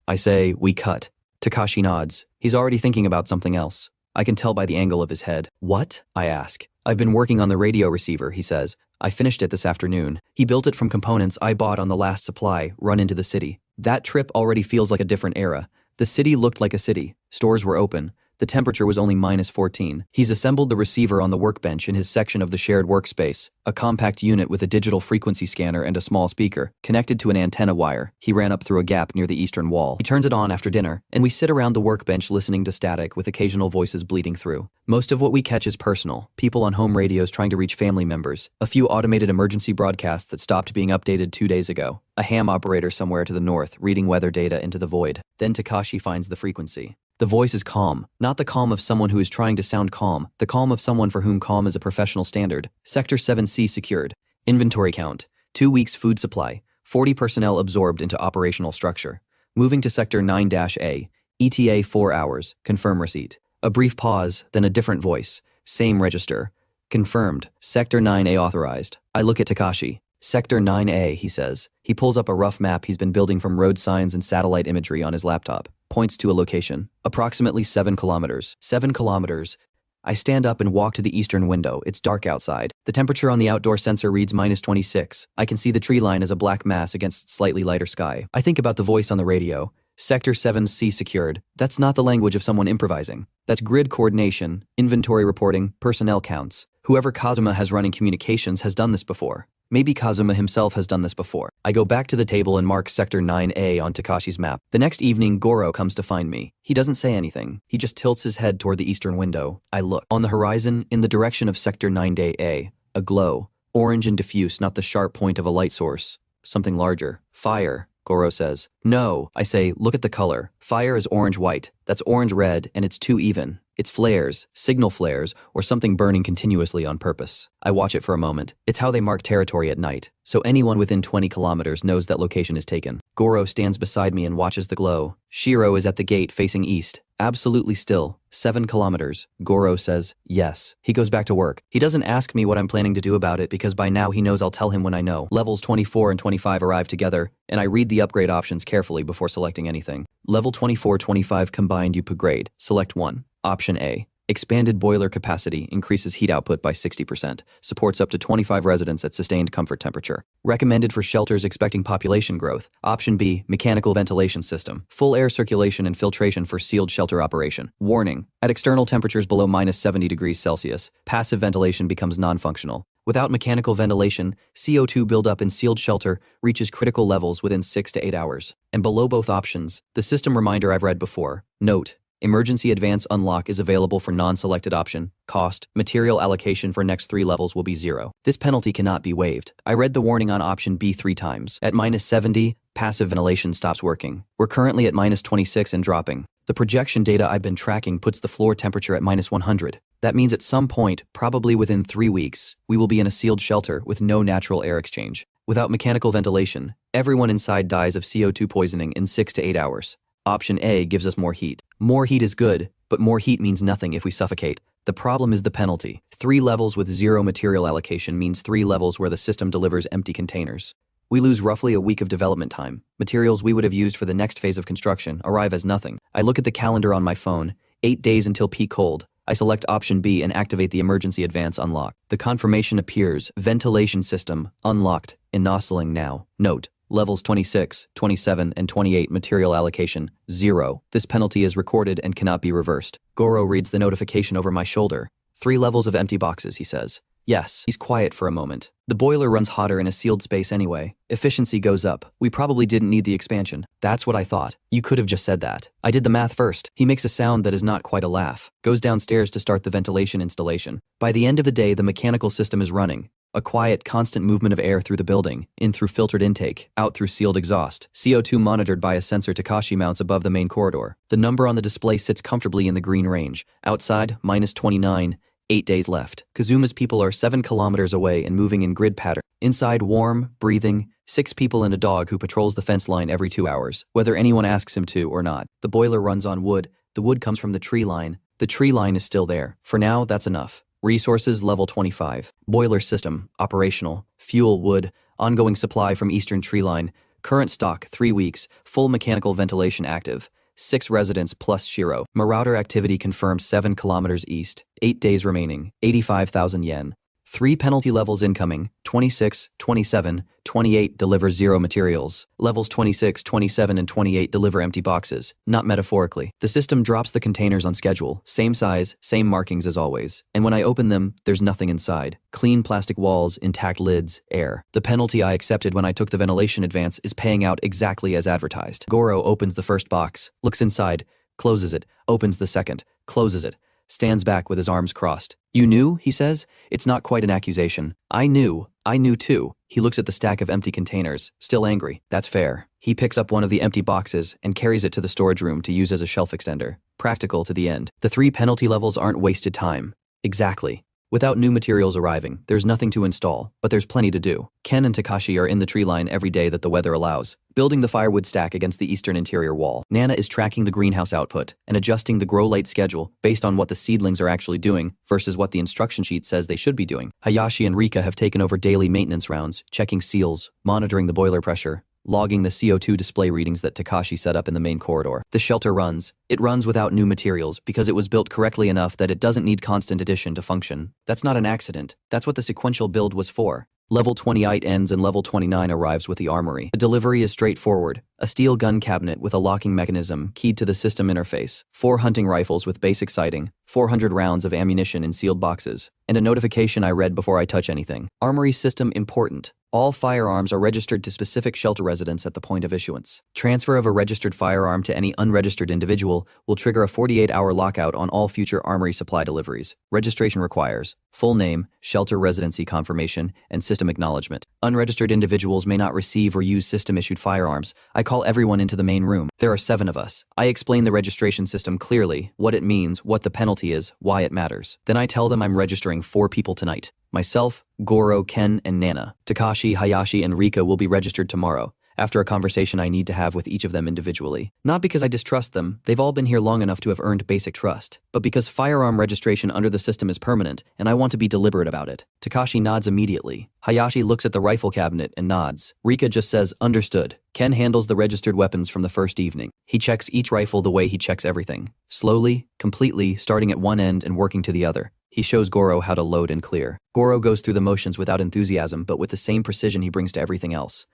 I say, we cut. Takashi nods. He's already thinking about something else. I can tell by the angle of his head. What? I ask. I've been working on the radio receiver, he says. I finished it this afternoon. He built it from components I bought on the last supply run into the city. That trip already feels like a different era. The city looked like a city. Stores were open. The temperature was only -14. He's assembled the receiver on the workbench in his section of the shared workspace, a compact unit with a digital frequency scanner and a small speaker, connected to an antenna wire. He ran up through a gap near the eastern wall. He turns it on after dinner, and we sit around the workbench listening to static with occasional voices bleeding through. Most of what we catch is personal, people on home radios trying to reach family members, a few automated emergency broadcasts that stopped being updated 2 days ago, a ham operator somewhere to the north reading weather data into the void. Then Takashi finds the frequency. The voice is calm, not the calm of someone who is trying to sound calm, the calm of someone for whom calm is a professional standard. Sector 7C secured. Inventory count. 2 weeks food supply. 40 personnel absorbed into operational structure. Moving to Sector 9-A. ETA 4 hours. Confirm receipt. A brief pause, then a different voice. Same register. Confirmed. Sector 9A authorized. I look at Takashi. Sector 9A, he says. He pulls up a rough map he's been building from road signs and satellite imagery on his laptop. Points to a location. Approximately 7 kilometers. 7 kilometers. I stand up and walk to the eastern window. It's dark outside. The temperature on the outdoor sensor reads -26. I can see the tree line as a black mass against slightly lighter sky. I think about the voice on the radio. Sector 7C secured. That's not the language of someone improvising. That's grid coordination, inventory reporting, personnel counts. Whoever Kazuma has running communications has done this before. Maybe Kazuma himself has done this before. I go back to the table and mark Sector 9A on Takashi's map. The next evening, Goro comes to find me. He doesn't say anything. He just tilts his head toward the eastern window. I look. On the horizon, in the direction of Sector 9A, a glow. Orange and diffuse, not the sharp point of a light source. Something larger. Fire, Goro says. No, I say, look at the color. Fire is orange-white. That's orange-red, and it's too even. It's flares, signal flares, or something burning continuously on purpose. I watch it for a moment. It's how they mark territory at night, so anyone within 20 kilometers knows that location is taken. Goro stands beside me and watches the glow. Shiro is at the gate facing east, absolutely still. 7 kilometers. Goro says, yes. He goes back to work. He doesn't ask me what I'm planning to do about it because by now he knows I'll tell him when I know. Levels 24 and 25 arrive together, and I read the upgrade options carefully before selecting anything. Level 24-25 combined upgrade. Select one. Option A. Expanded boiler capacity increases heat output by 60%, supports up to 25 residents at sustained comfort temperature. Recommended for shelters expecting population growth. Option B, mechanical ventilation system. Full air circulation and filtration for sealed shelter operation. Warning, at external temperatures below -70°C, passive ventilation becomes non-functional. Without mechanical ventilation, CO2 buildup in sealed shelter reaches critical levels within 6 to 8 hours. And below both options, the system reminder I've read before. Note, Emergency Advance Unlock is available for non-selected option. Cost, material allocation for next 3 levels will be 0. This penalty cannot be waived. I read the warning on option B 3 times. At -70, passive ventilation stops working. We're currently at -26 and dropping. The projection data I've been tracking puts the floor temperature at -100. That means at some point, probably within 3 weeks, we will be in a sealed shelter with no natural air exchange. Without mechanical ventilation, everyone inside dies of CO2 poisoning in 6 to 8 hours. Option A gives us more heat. More heat is good, but more heat means nothing if we suffocate. The problem is the penalty. 3 levels with 0 material allocation means 3 levels where the system delivers empty containers. We lose roughly a week of development time. Materials we would have used for the next phase of construction arrive as nothing. I look at the calendar on my phone, 8 days until peak cold. I select option B and activate the emergency advance unlock. The confirmation appears, ventilation system, unlocked, inossling now. Note, levels 26, 27, and 28 material allocation, 0. This penalty is recorded and cannot be reversed. Goro reads the notification over my shoulder. 3 levels of empty boxes, he says. Yes, he's quiet for a moment. The boiler runs hotter in a sealed space anyway. Efficiency goes up. We probably didn't need the expansion. That's what I thought. You could have just said that. I did the math first. He makes a sound that is not quite a laugh. Goes downstairs to start the ventilation installation. By the end of the day, the mechanical system is running. A quiet, constant movement of air through the building, in through filtered intake, out through sealed exhaust. CO2 monitored by a sensor Takashi mounts above the main corridor. The number on the display sits comfortably in the green range. Outside, -29, 8 days left. Kazuma's people are 7 kilometers away and moving in grid pattern. Inside, warm, breathing, 6 people and a dog who patrols the fence line every 2 hours, whether anyone asks him to or not. The boiler runs on wood. The wood comes from the tree line. The tree line is still there. For now, that's enough. Resources level 25. Boiler system, operational. Fuel, wood, ongoing supply from eastern tree line. Current stock, 3 weeks. Full mechanical ventilation active. 6 residents plus Shiro. Marauder activity confirmed 7 kilometers east. 8 days remaining. 85,000 yen. 3 penalty levels incoming. 26, 27, 28 deliver 0 materials. Levels 26, 27, and 28 deliver empty boxes, not metaphorically. The system drops the containers on schedule, same size, same markings as always. And when I open them, there's nothing inside. Clean plastic walls, intact lids, air. The penalty I accepted when I took the ventilation advance is paying out exactly as advertised. Goro opens the first box, looks inside, closes it, opens the second, closes it. Stands back with his arms crossed. You knew, he says. It's not quite an accusation. I knew too. He looks at the stack of empty containers, still angry. That's fair. He picks up one of the empty boxes and carries it to the storage room to use as a shelf extender. Practical to the end. The 3 penalty levels aren't wasted time. Exactly. Without new materials arriving, there's nothing to install, but there's plenty to do. Ken and Takashi are in the tree line every day that the weather allows, building the firewood stack against the eastern interior wall. Nana is tracking the greenhouse output and adjusting the grow light schedule based on what the seedlings are actually doing versus what the instruction sheet says they should be doing. Hayashi and Rika have taken over daily maintenance rounds, checking seals, monitoring the boiler pressure, logging the CO2 display readings that Takashi set up in the main corridor. The shelter runs. It runs without new materials because it was built correctly enough that it doesn't need constant addition to function. That's not an accident. That's what the sequential build was for. Level 28 ends and level 29 arrives with the armory. The delivery is straightforward. A steel gun cabinet with a locking mechanism keyed to the system interface, 4 hunting rifles with basic sighting, 400 rounds of ammunition in sealed boxes, and a notification I read before I touch anything. Armory system important. All firearms are registered to specific shelter residents at the point of issuance. Transfer of a registered firearm to any unregistered individual will trigger a 48-hour lockout on all future armory supply deliveries. Registration requires full name, shelter residency confirmation, and system acknowledgement. Unregistered individuals may not receive or use system-issued firearms. I call everyone into the main room. There are 7 of us. I explain the registration system clearly, what it means, what the penalty is, why it matters. Then I tell them I'm registering 4 people tonight. Myself, Goro, Ken, and Nana. Takashi, Hayashi, and Rika will be registered tomorrow. after a conversation I need to have with each of them individually. Not because I distrust them, they've all been here long enough to have earned basic trust, but because firearm registration under the system is permanent, and I want to be deliberate about it. Takashi nods immediately. Hayashi looks at the rifle cabinet and nods. Rika just says, understood. Ken handles the registered weapons from the first evening. He checks each rifle the way he checks everything. Slowly, completely, starting at one end and working to the other. He shows Goro how to load and clear. Goro goes through the motions without enthusiasm, but with the same precision he brings to everything else.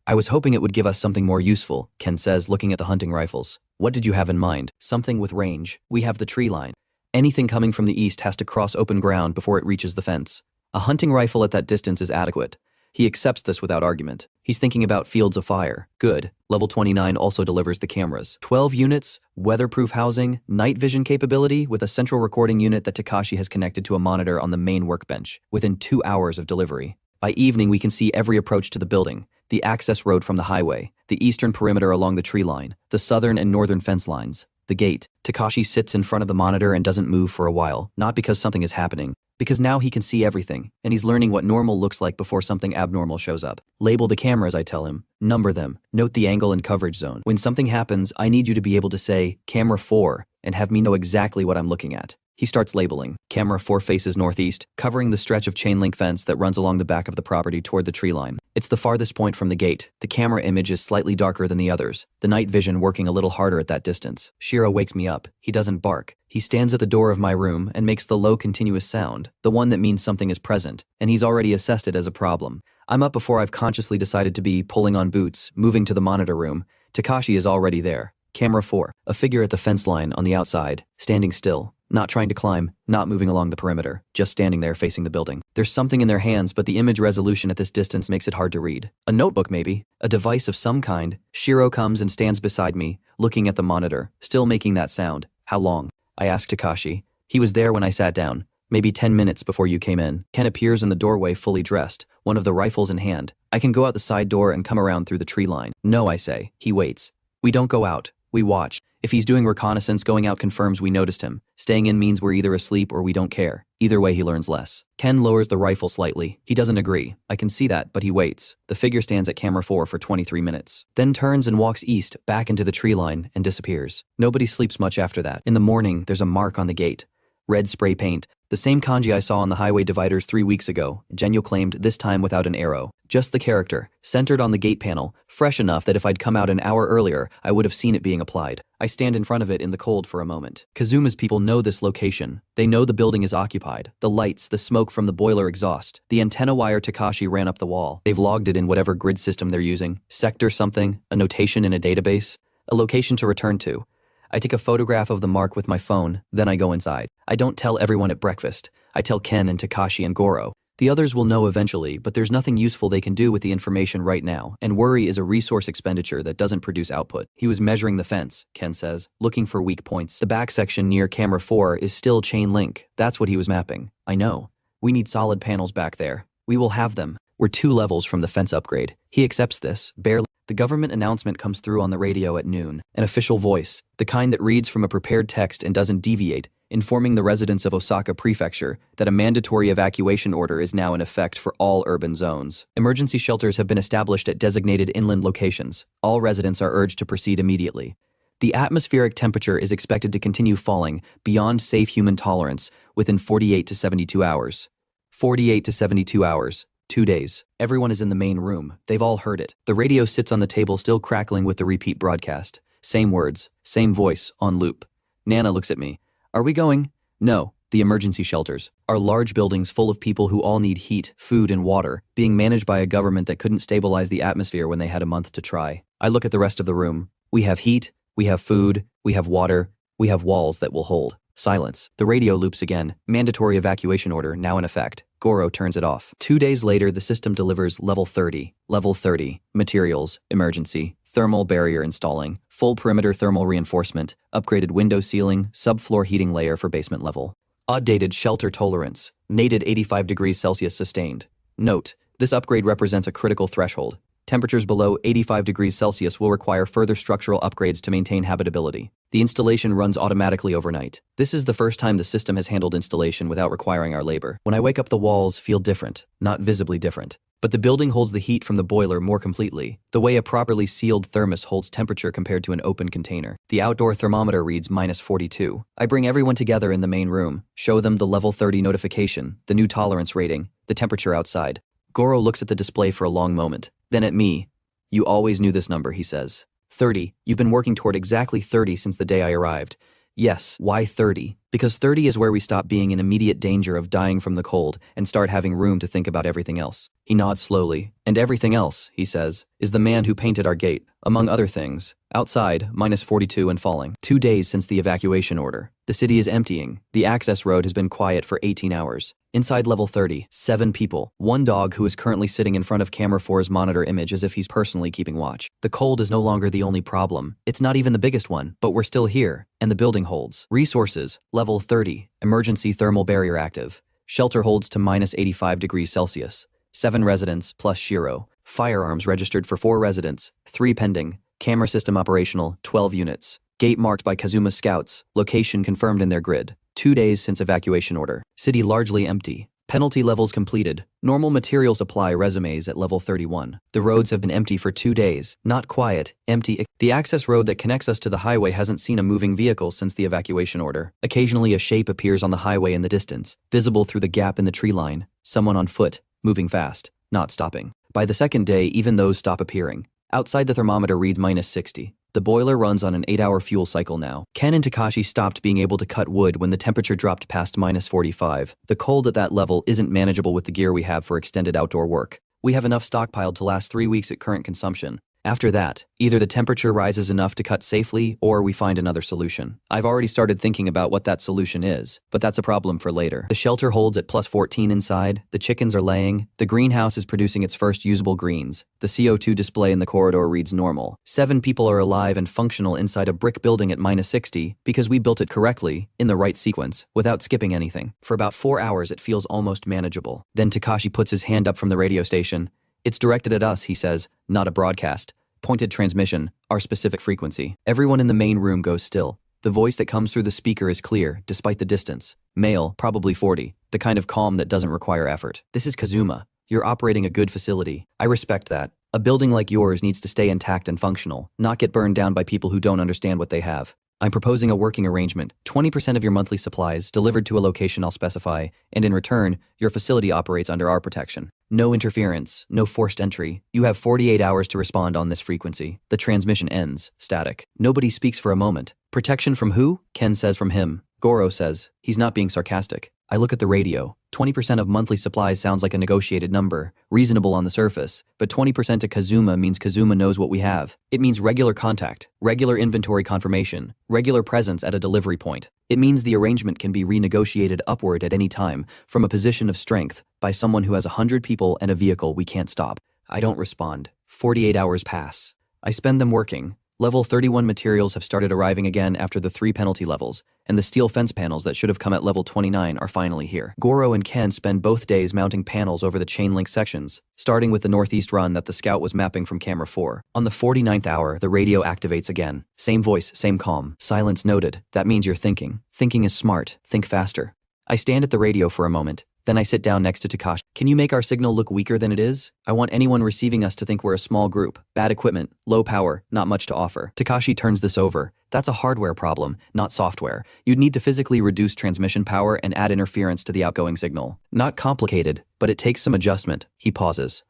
I was hoping it would give us something more useful, Ken says, looking at the hunting rifles. What did you have in mind? Something with range. We have the tree line. Anything coming from the east has to cross open ground before it reaches the fence. A hunting rifle at that distance is adequate. He accepts this without argument. He's thinking about fields of fire. Good. Level 29 also delivers the cameras. 12 units, weatherproof housing, night vision capability with a central recording unit that Takashi has connected to a monitor on the main workbench within 2 hours of delivery. By evening, we can see every approach to the building, the access road from the highway, the eastern perimeter along the tree line, the southern and northern fence lines, the gate. Takashi sits in front of the monitor and doesn't move for a while, not because something is happening, because now he can see everything, and he's learning what normal looks like before something abnormal shows up. Label the cameras, I tell him. Number them. Note the angle and coverage zone. When something happens, I need you to be able to say, camera 4, and have me know exactly what I'm looking at. He starts labeling. Camera 4 faces northeast, covering the stretch of chain link fence that runs along the back of the property toward the tree line. It's the farthest point from the gate. The camera image is slightly darker than the others, the night vision working a little harder at that distance. Shiro wakes me up. He doesn't bark. He stands at the door of my room and makes the low continuous sound, the one that means something is present, and he's already assessed it as a problem. I'm up before I've consciously decided to be pulling on boots, moving to the monitor room. Takashi is already there. Camera 4, a figure at the fence line on the outside, standing still. Not trying to climb, not moving along the perimeter, just standing there facing the building. There's something in their hands, but the image resolution at this distance makes it hard to read. A notebook maybe, a device of some kind. Shiro comes and stands beside me, looking at the monitor, still making that sound. How long? I ask Takashi. He was there when I sat down, maybe 10 minutes before you came in. Ken appears in the doorway fully dressed, one of the rifles in hand. I can go out the side door and come around through the tree line. No, I say. He waits. We don't go out. We watch. If he's doing reconnaissance, going out confirms we noticed him. Staying in means we're either asleep or we don't care. Either way, he learns less. Ken lowers the rifle slightly. He doesn't agree. I can see that, but he waits. The figure stands at camera 4 for 23 minutes. Then turns and walks east, back into the tree line, and disappears. Nobody sleeps much after that. In the morning, there's a mark on the gate. Red spray paint. The same kanji I saw on the highway dividers 3 weeks ago, Genyo claimed, this time without an arrow. Just the character, centered on the gate panel, fresh enough that if I'd come out an hour earlier, I would have seen it being applied. I stand in front of it in the cold for a moment. Kazuma's people know this location. They know the building is occupied. The lights, the smoke from the boiler exhaust, the antenna wire Takashi ran up the wall. They've logged it in whatever grid system they're using. Sector something, a notation in a database, a location to return to. I take a photograph of the mark with my phone, then I go inside. I don't tell everyone at breakfast. I tell Ken and Takashi and Goro. The others will know eventually, but there's nothing useful they can do with the information right now, and worry is a resource expenditure that doesn't produce output. He was measuring the fence, Ken says, looking for weak points. The back section near camera 4 is still chain link. That's what he was mapping. I know. We need solid panels back there. We will have them. We're 2 levels from the fence upgrade. He accepts this, barely. The government announcement comes through on the radio at noon. An official voice, the kind that reads from a prepared text and doesn't deviate, informing the residents of Osaka Prefecture that a mandatory evacuation order is now in effect for all urban zones. Emergency shelters have been established at designated inland locations. All residents are urged to proceed immediately. The atmospheric temperature is expected to continue falling beyond safe human tolerance within 48 to 72 hours. 48 to 72 hours. 2 days. Everyone is in the main room. They've all heard it. The radio sits on the table still crackling with the repeat broadcast. Same words, same voice, on loop. Nana looks at me. Are we going? No. The emergency shelters are large buildings full of people who all need heat, food, and water, being managed by a government that couldn't stabilize the atmosphere when they had a month to try. I look at the rest of the room. We have heat, we have food, we have water, we have walls that will hold. Silence. The radio loops again. Mandatory evacuation order now in effect. Goro turns it off. 2 days later, the system delivers level 30. Level 30. Materials. Emergency. Thermal barrier installing. Full perimeter thermal reinforcement. Upgraded window ceiling. Subfloor heating layer for basement level. Odd-dated shelter tolerance. Nated 85 degrees Celsius sustained. Note, this upgrade represents a critical threshold. Temperatures below 85 degrees Celsius will require further structural upgrades to maintain habitability. The installation runs automatically overnight. This is the first time the system has handled installation without requiring our labor. When I wake up, the walls feel different, not visibly different. But the building holds the heat from the boiler more completely, the way a properly sealed thermos holds temperature compared to an open container. The outdoor thermometer reads -42. I bring everyone together in the main room, show them the level 30 notification, the new tolerance rating, the temperature outside. Goro looks at the display for a long moment, then at me. You always knew this number, he says. 30. You've been working toward exactly 30 since the day I arrived. Yes, why 30? Because 30 is where we stop being in immediate danger of dying from the cold and start having room to think about everything else. He nods slowly. And everything else, he says, is the man who painted our gate, among other things. Outside, -42 and falling. 2 days since the evacuation order. The city is emptying. The access road has been quiet for 18 hours. Inside level 30, 7 people. 1 dog who is currently sitting in front of camera 4's monitor image as if he's personally keeping watch. The cold is no longer the only problem. It's not even the biggest one, but we're still here, and the building holds. Resources, level 30, emergency thermal barrier active. Shelter holds to -85 degrees Celsius. 7 residents plus Shiro. Firearms registered for 4 residents, 3 pending. Camera system operational, 12 units. Gate marked by Kazuma's scouts. Location confirmed in their grid. 2 days since evacuation order. City largely empty. Penalty levels completed. Normal material supply resumes at level 31. The roads have been empty for 2 days. Not quiet, empty. The access road that connects us to the highway hasn't seen a moving vehicle since the evacuation order. Occasionally a shape appears on the highway in the distance, visible through the gap in the tree line. Someone on foot, moving fast, not stopping. By the second day, even those stop appearing. Outside the thermometer reads -60. The boiler runs on an 8-hour fuel cycle now. Ken and Takashi stopped being able to cut wood when the temperature dropped past -45. The cold at that level isn't manageable with the gear we have for extended outdoor work. We have enough stockpiled to last 3 weeks at current consumption. After that, either the temperature rises enough to cut safely or we find another solution. I've already started thinking about what that solution is, but that's a problem for later. The shelter holds at +14 inside, the chickens are laying, the greenhouse is producing its first usable greens, the CO2 display in the corridor reads normal. 7 people are alive and functional inside a brick building at -60 because we built it correctly, in the right sequence, without skipping anything. For about 4 hours it feels almost manageable. Then Takashi puts his hand up from the radio station. It's directed at us, he says, not a broadcast. Pointed transmission, our specific frequency. Everyone in the main room goes still. The voice that comes through the speaker is clear, despite the distance. Male, probably 40, the kind of calm that doesn't require effort. This is Kazuma. You're operating a good facility. I respect that. A building like yours needs to stay intact and functional, not get burned down by people who don't understand what they have. I'm proposing a working arrangement, 20% of your monthly supplies delivered to a location I'll specify, and in return, your facility operates under our protection. No interference, no forced entry. You have 48 hours to respond on this frequency. The transmission ends, static. Nobody speaks for a moment. Protection from who? Ken says from him. Goro says. He's not being sarcastic. I look at the radio. 20% of monthly supplies sounds like a negotiated number, reasonable on the surface, but 20% to Kazuma means Kazuma knows what we have. It means regular contact, regular inventory confirmation, regular presence at a delivery point. It means the arrangement can be renegotiated upward at any time, from a position of strength, by someone who has 100 people and a vehicle we can't stop. I don't respond. 48 hours pass. I spend them working. Level 31 materials have started arriving again after the 3 penalty levels, and the steel fence panels that should have come at level 29 are finally here. Goro and Ken spend both days mounting panels over the chain link sections, starting with the northeast run that the scout was mapping from camera 4. On the 49th hour, the radio activates again. Same voice, same calm. Silence noted. That means you're thinking. Thinking is smart. Think faster. I stand at the radio for a moment. Then I sit down next to Takashi. Can you make our signal look weaker than it is? I want anyone receiving us to think we're a small group. Bad equipment, low power, not much to offer. Takashi turns this over. That's a hardware problem, not software. You'd need to physically reduce transmission power and add interference to the outgoing signal. Not complicated, but it takes some adjustment. He pauses.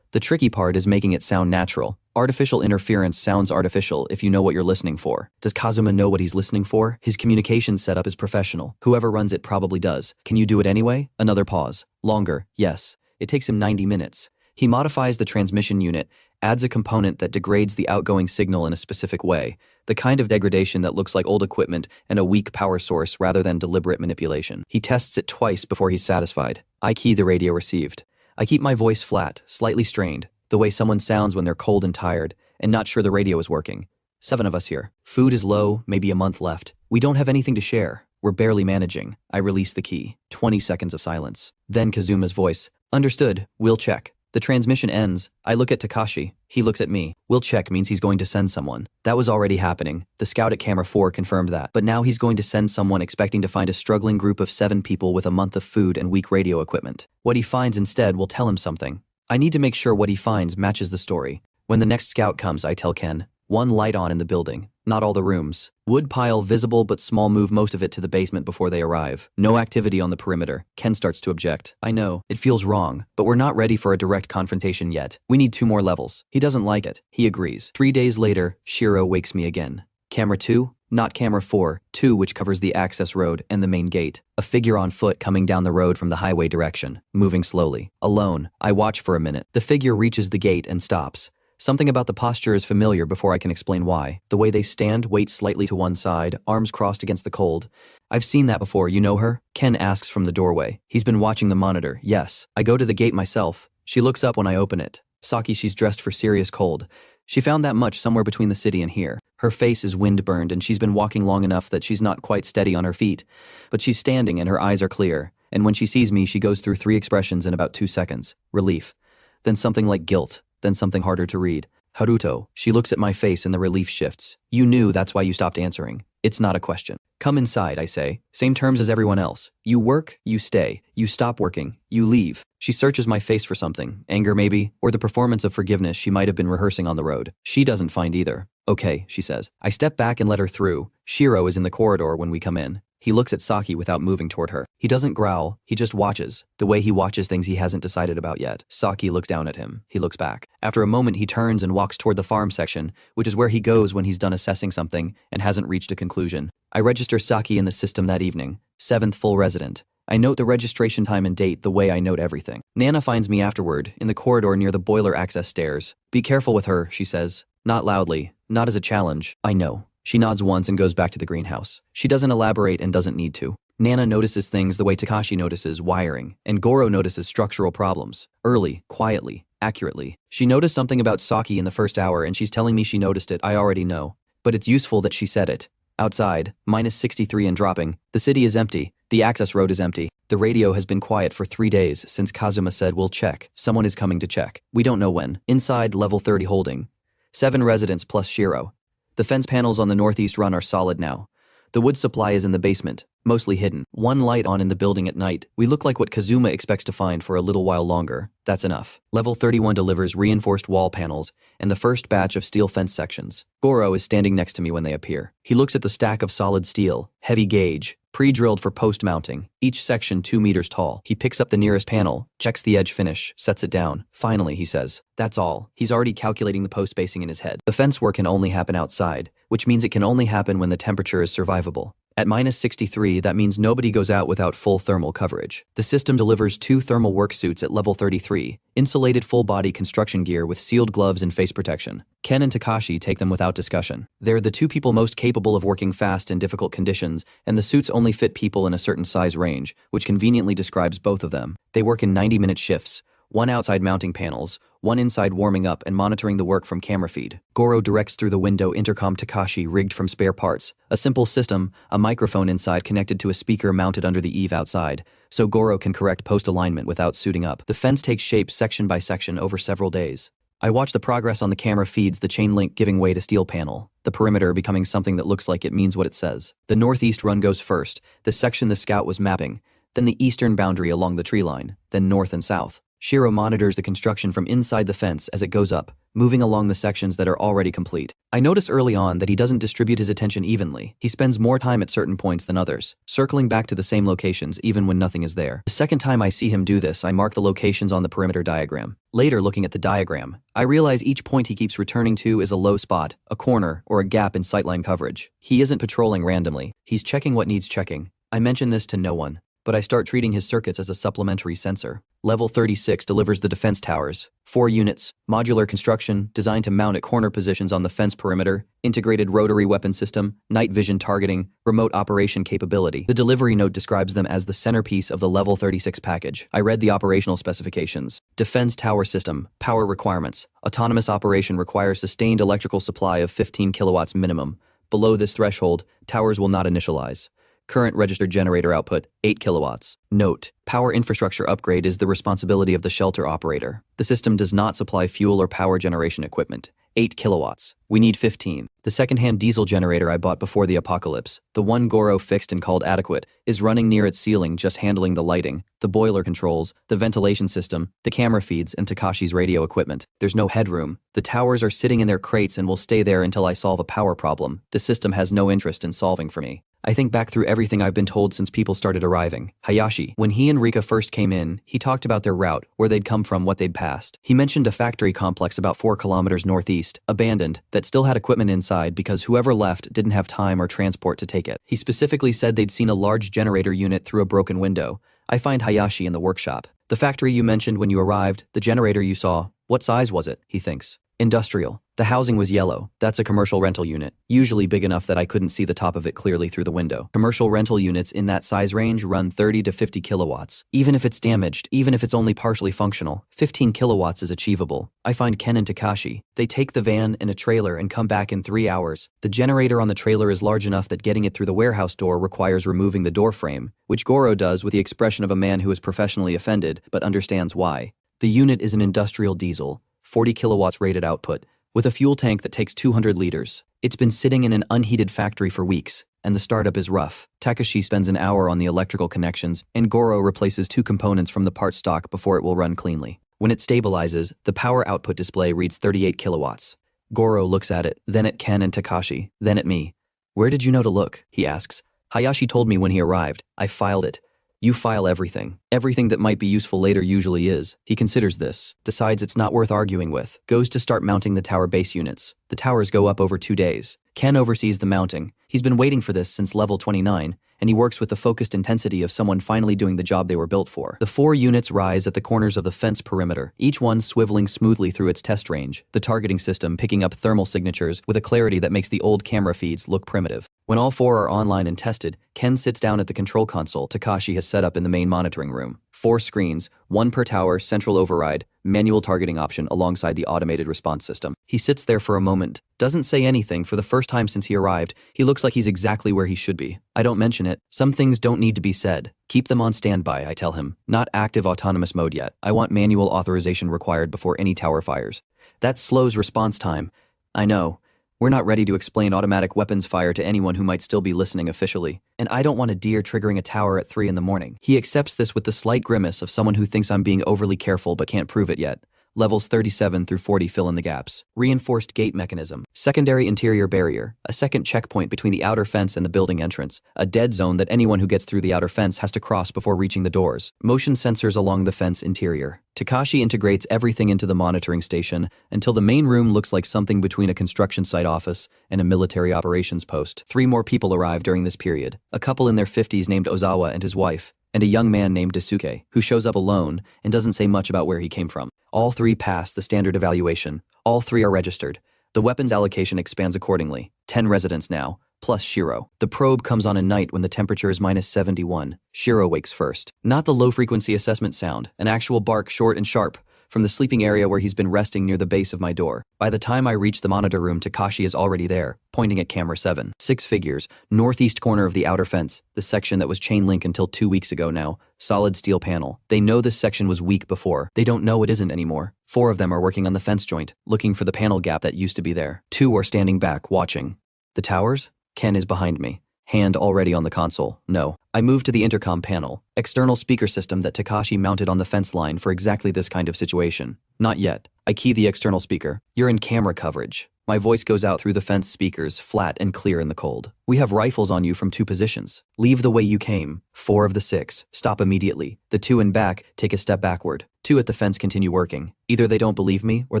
The tricky part is making it sound natural. Artificial interference sounds artificial if you know what you're listening for. Does Kazuma know what he's listening for? His communication setup is professional. Whoever runs it probably does. Can you do it anyway? Another pause. Longer, yes. It takes him 90 minutes. He modifies the transmission unit, adds a component that degrades the outgoing signal in a specific way, the kind of degradation that looks like old equipment and a weak power source rather than deliberate manipulation. He tests it twice before he's satisfied. I key the radio received. I keep my voice flat, slightly strained, the way someone sounds when they're cold and tired, and not sure the radio is working. 7 of us here. Food is low, maybe a month left. We don't have anything to share. We're barely managing. I release the key. 20 seconds of silence. Then Kazuma's voice. Understood. We'll check. The transmission ends. I look at Takashi. He looks at me. We'll check means he's going to send someone. That was already happening. The scout at camera 4 confirmed that. But now he's going to send someone expecting to find a struggling group of 7 people with a month of food and weak radio equipment. What he finds instead will tell him something. I need to make sure what he finds matches the story. When the next scout comes, I tell Ken. One light on in the building, not all the rooms. Wood pile visible but small, move most of it to the basement before they arrive. No activity on the perimeter. Ken starts to object. I know, it feels wrong, but we're not ready for a direct confrontation yet. We need 2 more levels. He doesn't like it. He agrees. 3 days later, Shiro wakes me again. Camera 2? Not camera 4, 2, which covers the access road and the main gate. A figure on foot coming down the road from the highway direction, moving slowly. Alone, I watch for a minute. The figure reaches the gate and stops. Something about the posture is familiar before I can explain why. The way they stand, weight slightly to one side, arms crossed against the cold. I've seen that before. You know her? Ken asks from the doorway. He's been watching the monitor. Yes. I go to the gate myself. She looks up when I open it. Saki, she's dressed for serious cold. She found that much somewhere between the city and here. Her face is wind-burned and she's been walking long enough that she's not quite steady on her feet. But she's standing and her eyes are clear. And when she sees me, she goes through 3 expressions in about 2 seconds. Relief. Then something like guilt. Then something harder to read. Haruto. She looks at my face and the relief shifts. You knew, that's why you stopped answering. It's not a question. Come inside, I say. Same terms as everyone else. You work, you stay. You stop working, you leave. She searches my face for something. Anger maybe? Or the performance of forgiveness she might have been rehearsing on the road. She doesn't find either. Okay, she says. I step back and let her through. Shiro is in the corridor when we come in. He looks at Saki without moving toward her. He doesn't growl, he just watches. The way he watches things he hasn't decided about yet. Saki looks down at him. He looks back. After a moment, he turns and walks toward the farm section, which is where he goes when he's done assessing something and hasn't reached a conclusion. I register Saki in the system that evening. 7th full resident. I note the registration time and date the way I note everything. Nana finds me afterward, in the corridor near the boiler access stairs. Be careful with her, she says. Not loudly, not as a challenge. I know. She nods once and goes back to the greenhouse. She doesn't elaborate and doesn't need to. Nana notices things the way Takashi notices wiring, and Goro notices structural problems. Early, quietly, accurately. She noticed something about Saki in the first hour and she's telling me she noticed it. I already know. But it's useful that she said it. Outside, -63 and dropping. The city is empty. The access road is empty. The radio has been quiet for 3 days since Kazuma said we'll check. Someone is coming to check. We don't know when. Inside, level 30 holding. 7 residents plus Shiro. The fence panels on the northeast run are solid now. The wood supply is in the basement, mostly hidden. 1 light on in the building at night. We look like what Kazuma expects to find for a little while longer. That's enough. Level 31 delivers reinforced wall panels and the first batch of steel fence sections. Goro is standing next to me when they appear. He looks at the stack of solid steel, heavy gauge, pre-drilled for post mounting, each section 2 meters tall. He picks up the nearest panel, checks the edge finish, sets it down. Finally, he says, that's all. He's already calculating the post spacing in his head. The fence work can only happen outside, which means it can only happen when the temperature is survivable. At -63, that means nobody goes out without full thermal coverage. The system delivers 2 thermal work suits at level 33, insulated full-body construction gear with sealed gloves and face protection. Ken and Takashi take them without discussion. They're the 2 people most capable of working fast in difficult conditions, and the suits only fit people in a certain size range, which conveniently describes both of them. They work in 90-minute shifts. 1 outside mounting panels, 1 inside warming up and monitoring the work from camera feed. Goro directs through the window intercom Takashi rigged from spare parts. A simple system, a microphone inside connected to a speaker mounted under the eave outside, so Goro can correct post alignment without suiting up. The fence takes shape section by section over several days. I watch the progress on the camera feeds, the chain link giving way to steel panel, the perimeter becoming something that looks like it means what it says. The northeast run goes first, the section the scout was mapping, then the eastern boundary along the tree line, then north and south. Shiro monitors the construction from inside the fence as it goes up, moving along the sections that are already complete. I notice early on that he doesn't distribute his attention evenly. He spends more time at certain points than others, circling back to the same locations even when nothing is there. The second time I see him do this, I mark the locations on the perimeter diagram. Later, looking at the diagram, I realize each point he keeps returning to is a low spot, a corner, or a gap in sightline coverage. He isn't patrolling randomly. He's checking what needs checking. I mention this to no one, but I start treating his circuits as a supplementary sensor. Level 36 delivers the defense towers. 4 units, modular construction, designed to mount at corner positions on the fence perimeter, integrated rotary weapon system, night vision targeting, remote operation capability. The delivery note describes them as the centerpiece of the Level 36 package. I read the operational specifications. Defense tower system, power requirements. Autonomous operation requires sustained electrical supply of 15 kilowatts minimum. Below this threshold, towers will not initialize. Current registered generator output, 8 kilowatts. Note, power infrastructure upgrade is the responsibility of the shelter operator. The system does not supply fuel or power generation equipment. 8 kilowatts. We need 15. The second-hand diesel generator I bought before the apocalypse, the one Goro fixed and called adequate, is running near its ceiling, just handling the lighting, the boiler controls, the ventilation system, the camera feeds, and Takashi's radio equipment. There's no headroom. The towers are sitting in their crates and will stay there until I solve a power problem. The system has no interest in solving for me. I think back through everything I've been told since people started arriving. Hayashi, when he and Rika first came in, he talked about their route, where they'd come from, what they'd passed. He mentioned a factory complex about 4 kilometers northeast, abandoned, that still had equipment inside because whoever left didn't have time or transport to take it. He specifically said they'd seen a large generator unit through a broken window. I find Hayashi in the workshop. The factory you mentioned when you arrived, the generator you saw, what size was it? He thinks. Industrial. The housing was yellow. That's a commercial rental unit, usually big enough that I couldn't see the top of it clearly through the window. Commercial rental units in that size range run 30 to 50 kilowatts. Even if it's damaged, even if it's only partially functional, 15 kilowatts is achievable. I find Ken and Takashi. They take the van and a trailer and come back in 3 hours. The generator on the trailer is large enough that getting it through the warehouse door requires removing the door frame, which Goro does with the expression of a man who is professionally offended but understands why. The unit is an industrial diesel, 40 kilowatts rated output, with a fuel tank that takes 200 liters. It's been sitting in an unheated factory for weeks, and the startup is rough. Takashi spends an hour on the electrical connections, and Goro replaces 2 components from the part stock before it will run cleanly. When it stabilizes, the power output display reads 38 kilowatts. Goro looks at it, then at Ken and Takashi, then at me. "Where did you know to look?" he asks. "Hayashi told me when he arrived. I filed it." You file everything. Everything that might be useful later usually is. He considers this, decides it's not worth arguing with, goes to start mounting the tower base units. The towers go up over 2 days. Ken oversees the mounting. He's been waiting for this since level 29, and he works with the focused intensity of someone finally doing the job they were built for. The 4 units rise at the corners of the fence perimeter, each one swiveling smoothly through its test range, the targeting system picking up thermal signatures with a clarity that makes the old camera feeds look primitive. When all 4 are online and tested, Ken sits down at the control console Takashi has set up in the main monitoring room. 4 screens, 1 per tower, central override, manual targeting option alongside the automated response system. He sits there for a moment, doesn't say anything. For the first time since he arrived, he looks like he's exactly where he should be. I don't mention it. Some things don't need to be said. Keep them on standby, I tell him. Not active autonomous mode yet. I want manual authorization required before any tower fires. That slows response time. I know. We're not ready to explain automatic weapons fire to anyone who might still be listening officially. And I don't want a deer triggering a tower at 3 in the morning. He accepts this with the slight grimace of someone who thinks I'm being overly careful but can't prove it yet. Levels 37 through 40 fill in the gaps. Reinforced gate mechanism. Secondary interior barrier. A second checkpoint between the outer fence and the building entrance. A dead zone that anyone who gets through the outer fence has to cross before reaching the doors. Motion sensors along the fence interior. Takashi integrates everything into the monitoring station until the main room looks like something between a construction site office and a military operations post. 3 more people arrive during this period. A couple in their 50s named Ozawa and his wife, and a young man named Daisuke, who shows up alone and doesn't say much about where he came from. All 3 pass the standard evaluation. All 3 are registered. The weapons allocation expands accordingly. 10 residents now, plus Shiro. The probe comes on a night when the temperature is minus 71. Shiro wakes first. Not the low-frequency assessment sound, an actual bark short and sharp, from the sleeping area where he's been resting near the base of my door. By the time I reach the monitor room, Takashi is already there, pointing at camera 7. 6 figures, northeast corner of the outer fence, the section that was chain link until 2 weeks ago now, solid steel panel. They know this section was weak before. They don't know it isn't anymore. 4 of them are working on the fence joint, looking for the panel gap that used to be there. 2 are standing back, watching. The towers? Ken is behind me. Hand already on the console. No. I move to the intercom panel, external speaker system that Takashi mounted on the fence line for exactly this kind of situation. Not yet. I key the external speaker. You're in camera coverage. My voice goes out through the fence speakers, flat and clear in the cold. We have rifles on you from 2 positions. Leave the way you came. 4 of the 6. Stop immediately. The 2 in back take a step backward. 2 at the fence continue working. Either they don't believe me or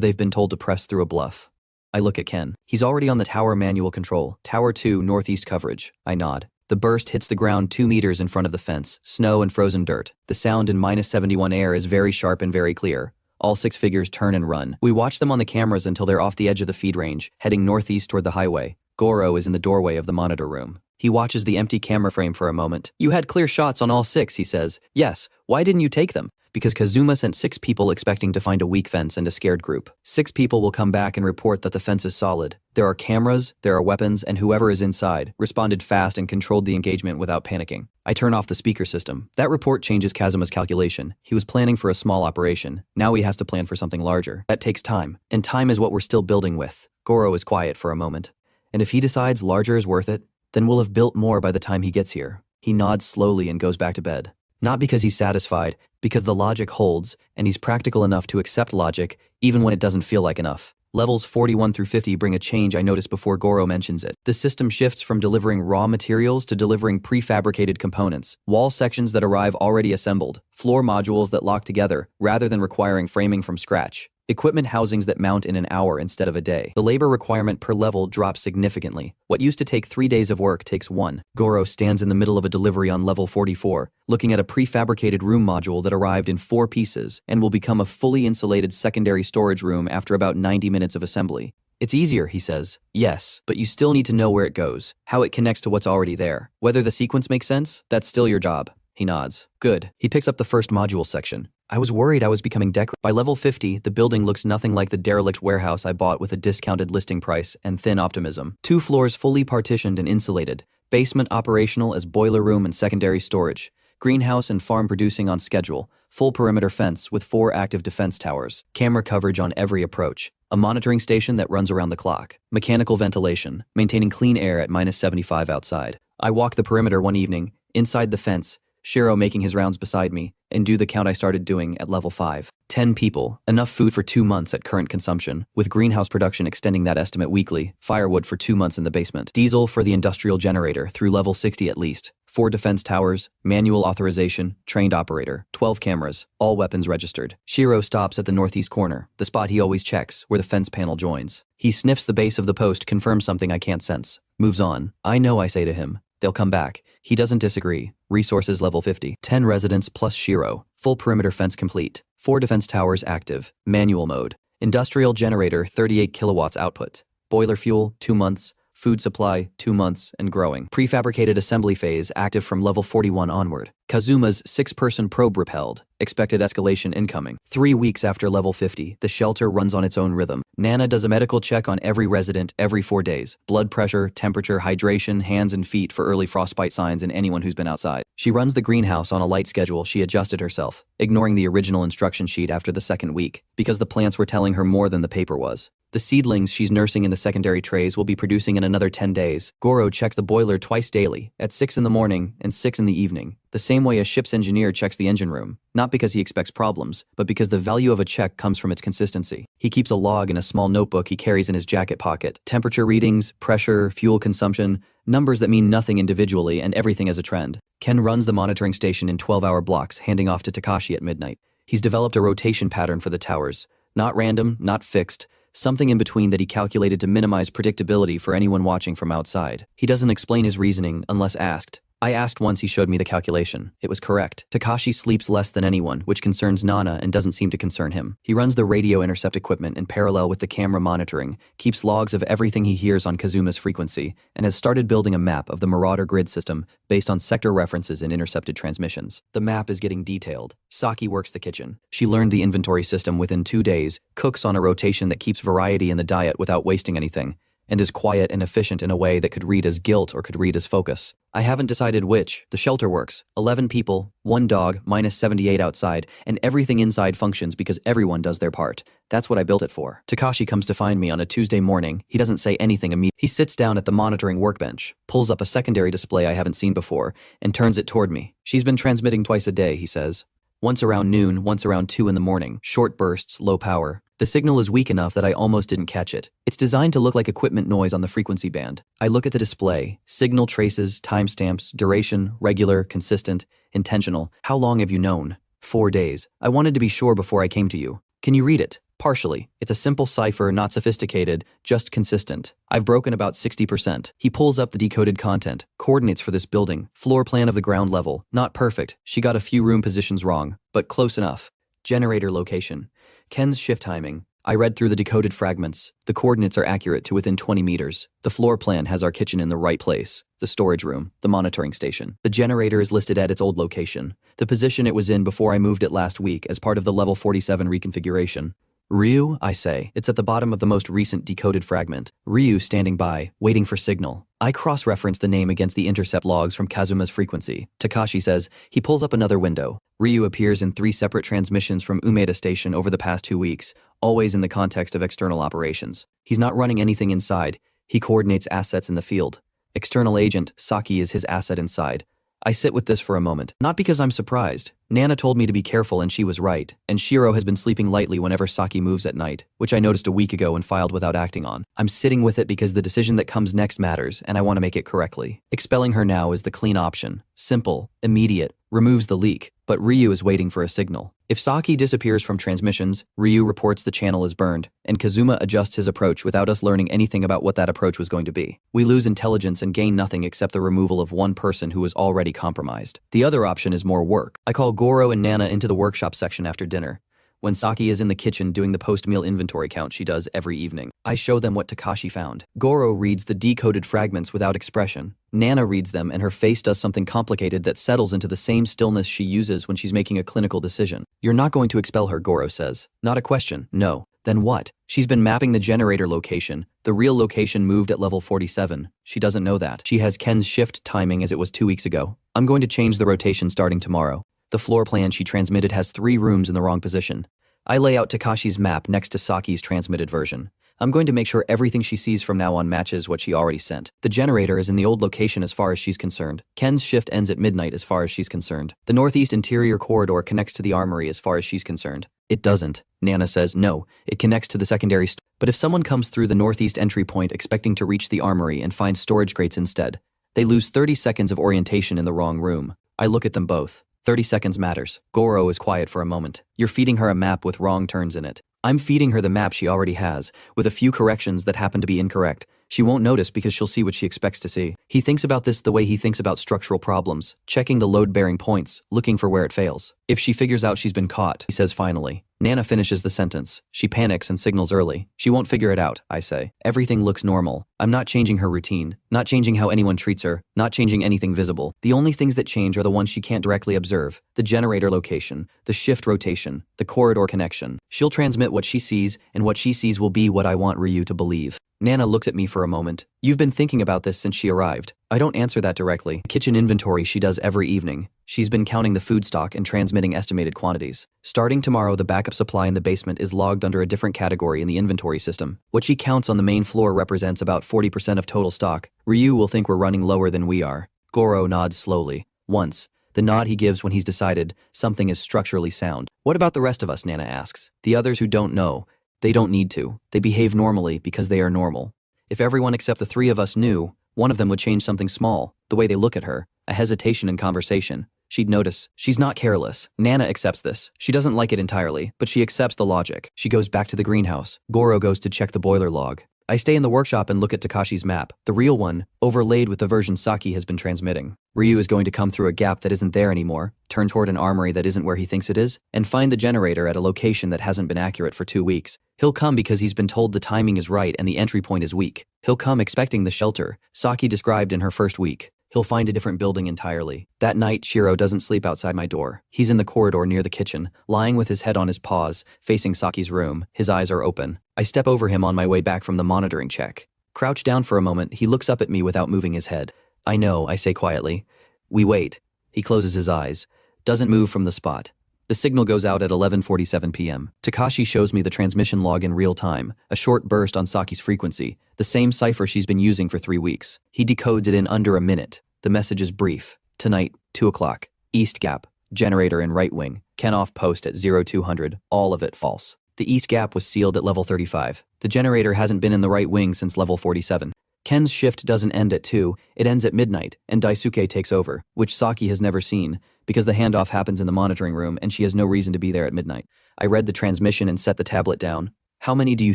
they've been told to press through a bluff. I look at Ken. He's already on the tower manual control. Tower 2, northeast coverage. I nod. The burst hits the ground 2 meters in front of the fence. Snow and frozen dirt. The sound in minus 71 air is very sharp and very clear. All 6 figures turn and run. We watch them on the cameras until they're off the edge of the feed range, heading northeast toward the highway. Goro is in the doorway of the monitor room. He watches the empty camera frame for a moment. "You had clear shots on all 6, he says. "Yes. Why didn't you take them?" because Kazuma sent 6 people expecting to find a weak fence and a scared group. 6 people will come back and report that the fence is solid. There are cameras, there are weapons, and whoever is inside responded fast and controlled the engagement without panicking. I turn off the speaker system. That report changes Kazuma's calculation. He was planning for a small operation. Now he has to plan for something larger. That takes time. And time is what we're still building with. Goro is quiet for a moment. And if he decides larger is worth it, then we'll have built more by the time he gets here. He nods slowly and goes back to bed. Not because he's satisfied, because the logic holds, and he's practical enough to accept logic, even when it doesn't feel like enough. Levels 41 through 50 bring a change I notice before Goro mentions it. The system shifts from delivering raw materials to delivering prefabricated components, wall sections that arrive already assembled, floor modules that lock together, rather than requiring framing from scratch. Equipment housings that mount in an hour instead of a day. The labor requirement per level drops significantly. What used to take 3 days of work takes 1. Goro stands in the middle of a delivery on level 44, looking at a prefabricated room module that arrived in 4 pieces and will become a fully insulated secondary storage room after about 90 minutes of assembly. It's easier, he says. Yes, but you still need to know where it goes, how it connects to what's already there. Whether the sequence makes sense, that's still your job. He nods. Good. He picks up the first module section. I was worried I was becoming decorated. By level 50, the building looks nothing like the derelict warehouse I bought with a discounted listing price and thin optimism. 2 floors fully partitioned and insulated. Basement operational as boiler room and secondary storage. Greenhouse and farm producing on schedule. Full perimeter fence with 4 active defense towers. Camera coverage on every approach. A monitoring station that runs around the clock. Mechanical ventilation, maintaining clean air at -75 outside. I walk the perimeter one evening, inside the fence, Shiro making his rounds beside me, and do the count I started doing at level 5. 10 people, enough food for 2 months at current consumption, with greenhouse production extending that estimate weekly, firewood for 2 months in the basement, diesel for the industrial generator through level 60 at least, 4 defense towers, manual authorization, trained operator, 12 cameras, all weapons registered. Shiro stops at the northeast corner, the spot he always checks, where the fence panel joins. He sniffs the base of the post, confirms something I can't sense. Moves on. I know, I say to him. They'll come back. He doesn't disagree. Resources level 50. 10 residents plus Shiro. Full perimeter fence complete. 4 defense towers active. Manual mode. Industrial generator 38 kilowatts output. Boiler fuel 2 months. Food supply 2 months and growing. Prefabricated assembly phase active from level 41 onward. Kazuma's 6-person probe repelled. Expected escalation incoming. 3 weeks after level 50, the shelter runs on its own rhythm. Nana does a medical check on every resident every 4 days. Blood pressure, temperature, hydration, hands and feet for early frostbite signs in anyone who's been outside. She runs the greenhouse on a light schedule she adjusted herself, ignoring the original instruction sheet after the 2nd week, because the plants were telling her more than the paper was. The seedlings she's nursing in the secondary trays will be producing in another 10 days. Goro checks the boiler twice daily, at 6 in the morning and 6 in the evening, the same way a ship's engineer checks the engine room, not because he expects problems, but because the value of a check comes from its consistency. He keeps a log in a small notebook he carries in his jacket pocket. Temperature readings, pressure, fuel consumption, numbers that mean nothing individually and everything as a trend. Ken runs the monitoring station in 12-hour blocks, handing off to Takashi at midnight. He's developed a rotation pattern for the towers. Not random, not fixed, something in between that he calculated to minimize predictability for anyone watching from outside. He doesn't explain his reasoning unless asked. I asked once, he showed me the calculation. It was correct. Takashi sleeps less than anyone, which concerns Nana and doesn't seem to concern him. He runs the radio intercept equipment in parallel with the camera monitoring, keeps logs of everything he hears on Kazuma's frequency, and has started building a map of the Marauder grid system based on sector references in intercepted transmissions. The map is getting detailed. Saki works the kitchen. She learned the inventory system within 2 days, cooks on a rotation that keeps variety in the diet without wasting anything, and is quiet and efficient in a way that could read as guilt or could read as focus. I haven't decided which. The shelter works. 11 people, 1 dog, -78 outside, and everything inside functions because everyone does their part. That's what I built it for. Takashi comes to find me on a Tuesday morning. He doesn't say anything immediately. He sits down at the monitoring workbench, pulls up a secondary display I haven't seen before, and turns it toward me. She's been transmitting twice a day, he says. Once around noon, once around 2 in the morning. Short bursts, low power. The signal is weak enough that I almost didn't catch it. It's designed to look like equipment noise on the frequency band. I look at the display. Signal traces, timestamps, duration, regular, consistent, intentional. How long have you known? 4 days. I wanted to be sure before I came to you. Can you read it? Partially. It's a simple cipher, not sophisticated, just consistent. I've broken about 60%. He pulls up the decoded content. Coordinates for this building. Floor plan of the ground level. Not perfect. She got a few room positions wrong, but close enough. Generator location. Ken's shift timing. I read through the decoded fragments. The coordinates are accurate to within 20 meters. The floor plan has our kitchen in the right place, the storage room, the monitoring station. The generator is listed at its old location, the position it was in before I moved it last week as part of the level 47 reconfiguration. Ryu, I say. It's at the bottom of the most recent decoded fragment. Ryu standing by, waiting for signal. I cross-reference the name against the intercept logs from Kazuma's frequency. Takashi says he pulls up another window. Ryu appears in 3 separate transmissions from Umeda Station over the past 2 weeks, always in the context of external operations. He's not running anything inside. He coordinates assets in the field. External agent, Saki, is his asset inside. I sit with this for a moment, not because I'm surprised. Nana told me to be careful and she was right, and Shiro has been sleeping lightly whenever Saki moves at night, which I noticed a week ago and filed without acting on. I'm sitting with it because the decision that comes next matters, and I want to make it correctly. Expelling her now is the clean option. Simple, immediate, removes the leak, but Ryu is waiting for a signal. If Saki disappears from transmissions, Ryu reports the channel is burned, and Kazuma adjusts his approach without us learning anything about what that approach was going to be. We lose intelligence and gain nothing except the removal of one person who was already compromised. The other option is more work. I call Goro and Nana into the workshop section after dinner. When Saki is in the kitchen doing the post-meal inventory count she does every evening, I show them what Takashi found. Goro reads the decoded fragments without expression. Nana reads them and her face does something complicated that settles into the same stillness she uses when she's making a clinical decision. You're not going to expel her, Goro says. Not a question, no. Then what? She's been mapping the generator location. The real location moved at level 47. She doesn't know that. She has Ken's shift timing as it was 2 weeks ago. I'm going to change the rotation starting tomorrow. The floor plan she transmitted has 3 rooms in the wrong position. I lay out Takashi's map next to Saki's transmitted version. I'm going to make sure everything she sees from now on matches what she already sent. The generator is in the old location as far as she's concerned. Ken's shift ends at midnight as far as she's concerned. The northeast interior corridor connects to the armory as far as she's concerned. It doesn't. Nana says no, it connects to the secondary but if someone comes through the northeast entry point expecting to reach the armory and find storage crates instead, they lose 30 seconds of orientation in the wrong room. I look at them both. 30 seconds matters. Goro is quiet for a moment. You're feeding her a map with wrong turns in it. I'm feeding her the map she already has, with a few corrections that happen to be incorrect. She won't notice because she'll see what she expects to see. He thinks about this the way he thinks about structural problems, checking the load-bearing points, looking for where it fails. If she figures out she's been caught, he says finally. Nana finishes the sentence. She panics and signals early. She won't figure it out, I say. Everything looks normal. I'm not changing her routine, not changing how anyone treats her, not changing anything visible. The only things that change are the ones she can't directly observe. The generator location, the shift rotation, the corridor connection. She'll transmit what she sees, and what she sees will be what I want Ryu to believe. Nana looks at me for a moment. You've been thinking about this since she arrived. I don't answer that directly. Kitchen inventory she does every evening. She's been counting the food stock and transmitting estimated quantities. Starting tomorrow, the backup supply in the basement is logged under a different category in the inventory system. What she counts on the main floor represents about 40% of total stock. Ryu will think we're running lower than we are. Goro nods slowly. Once. The nod he gives when he's decided something is structurally sound. What about the rest of us, Nana asks. The others who don't know. They don't need to. They behave normally because they are normal. If everyone except the 3 of us knew, one of them would change something small, the way they look at her, a hesitation in conversation. She'd notice. She's not careless. Nana accepts this. She doesn't like it entirely, but she accepts the logic. She goes back to the greenhouse. Goro goes to check the boiler log. I stay in the workshop and look at Takashi's map, the real one, overlaid with the version Saki has been transmitting. Ryu is going to come through a gap that isn't there anymore, turn toward an armory that isn't where he thinks it is, and find the generator at a location that hasn't been accurate for 2 weeks. He'll come because he's been told the timing is right and the entry point is weak. He'll come expecting the shelter Saki described in her first week. He'll find a different building entirely. That night, Shiro doesn't sleep outside my door. He's in the corridor near the kitchen, lying with his head on his paws, facing Saki's room. His eyes are open. I step over him on my way back from the monitoring check. Crouched down for a moment, he looks up at me without moving his head. I know, I say quietly. We wait. He closes his eyes. Doesn't move from the spot. The signal goes out at 11:47 p.m. Takashi shows me the transmission log in real time, a short burst on Saki's frequency, the same cipher she's been using for 3 weeks. He decodes it in under a minute. The message is brief. Tonight, 2 o'clock. East Gap. Generator in right wing. Ken off post at 0200. All of it false. The East Gap was sealed at level 35. The generator hasn't been in the right wing since level 47. Ken's shift doesn't end at 2, it ends at midnight, and Daisuke takes over, which Saki has never seen, because the handoff happens in the monitoring room and she has no reason to be there at midnight. I read the transmission and set the tablet down. How many do you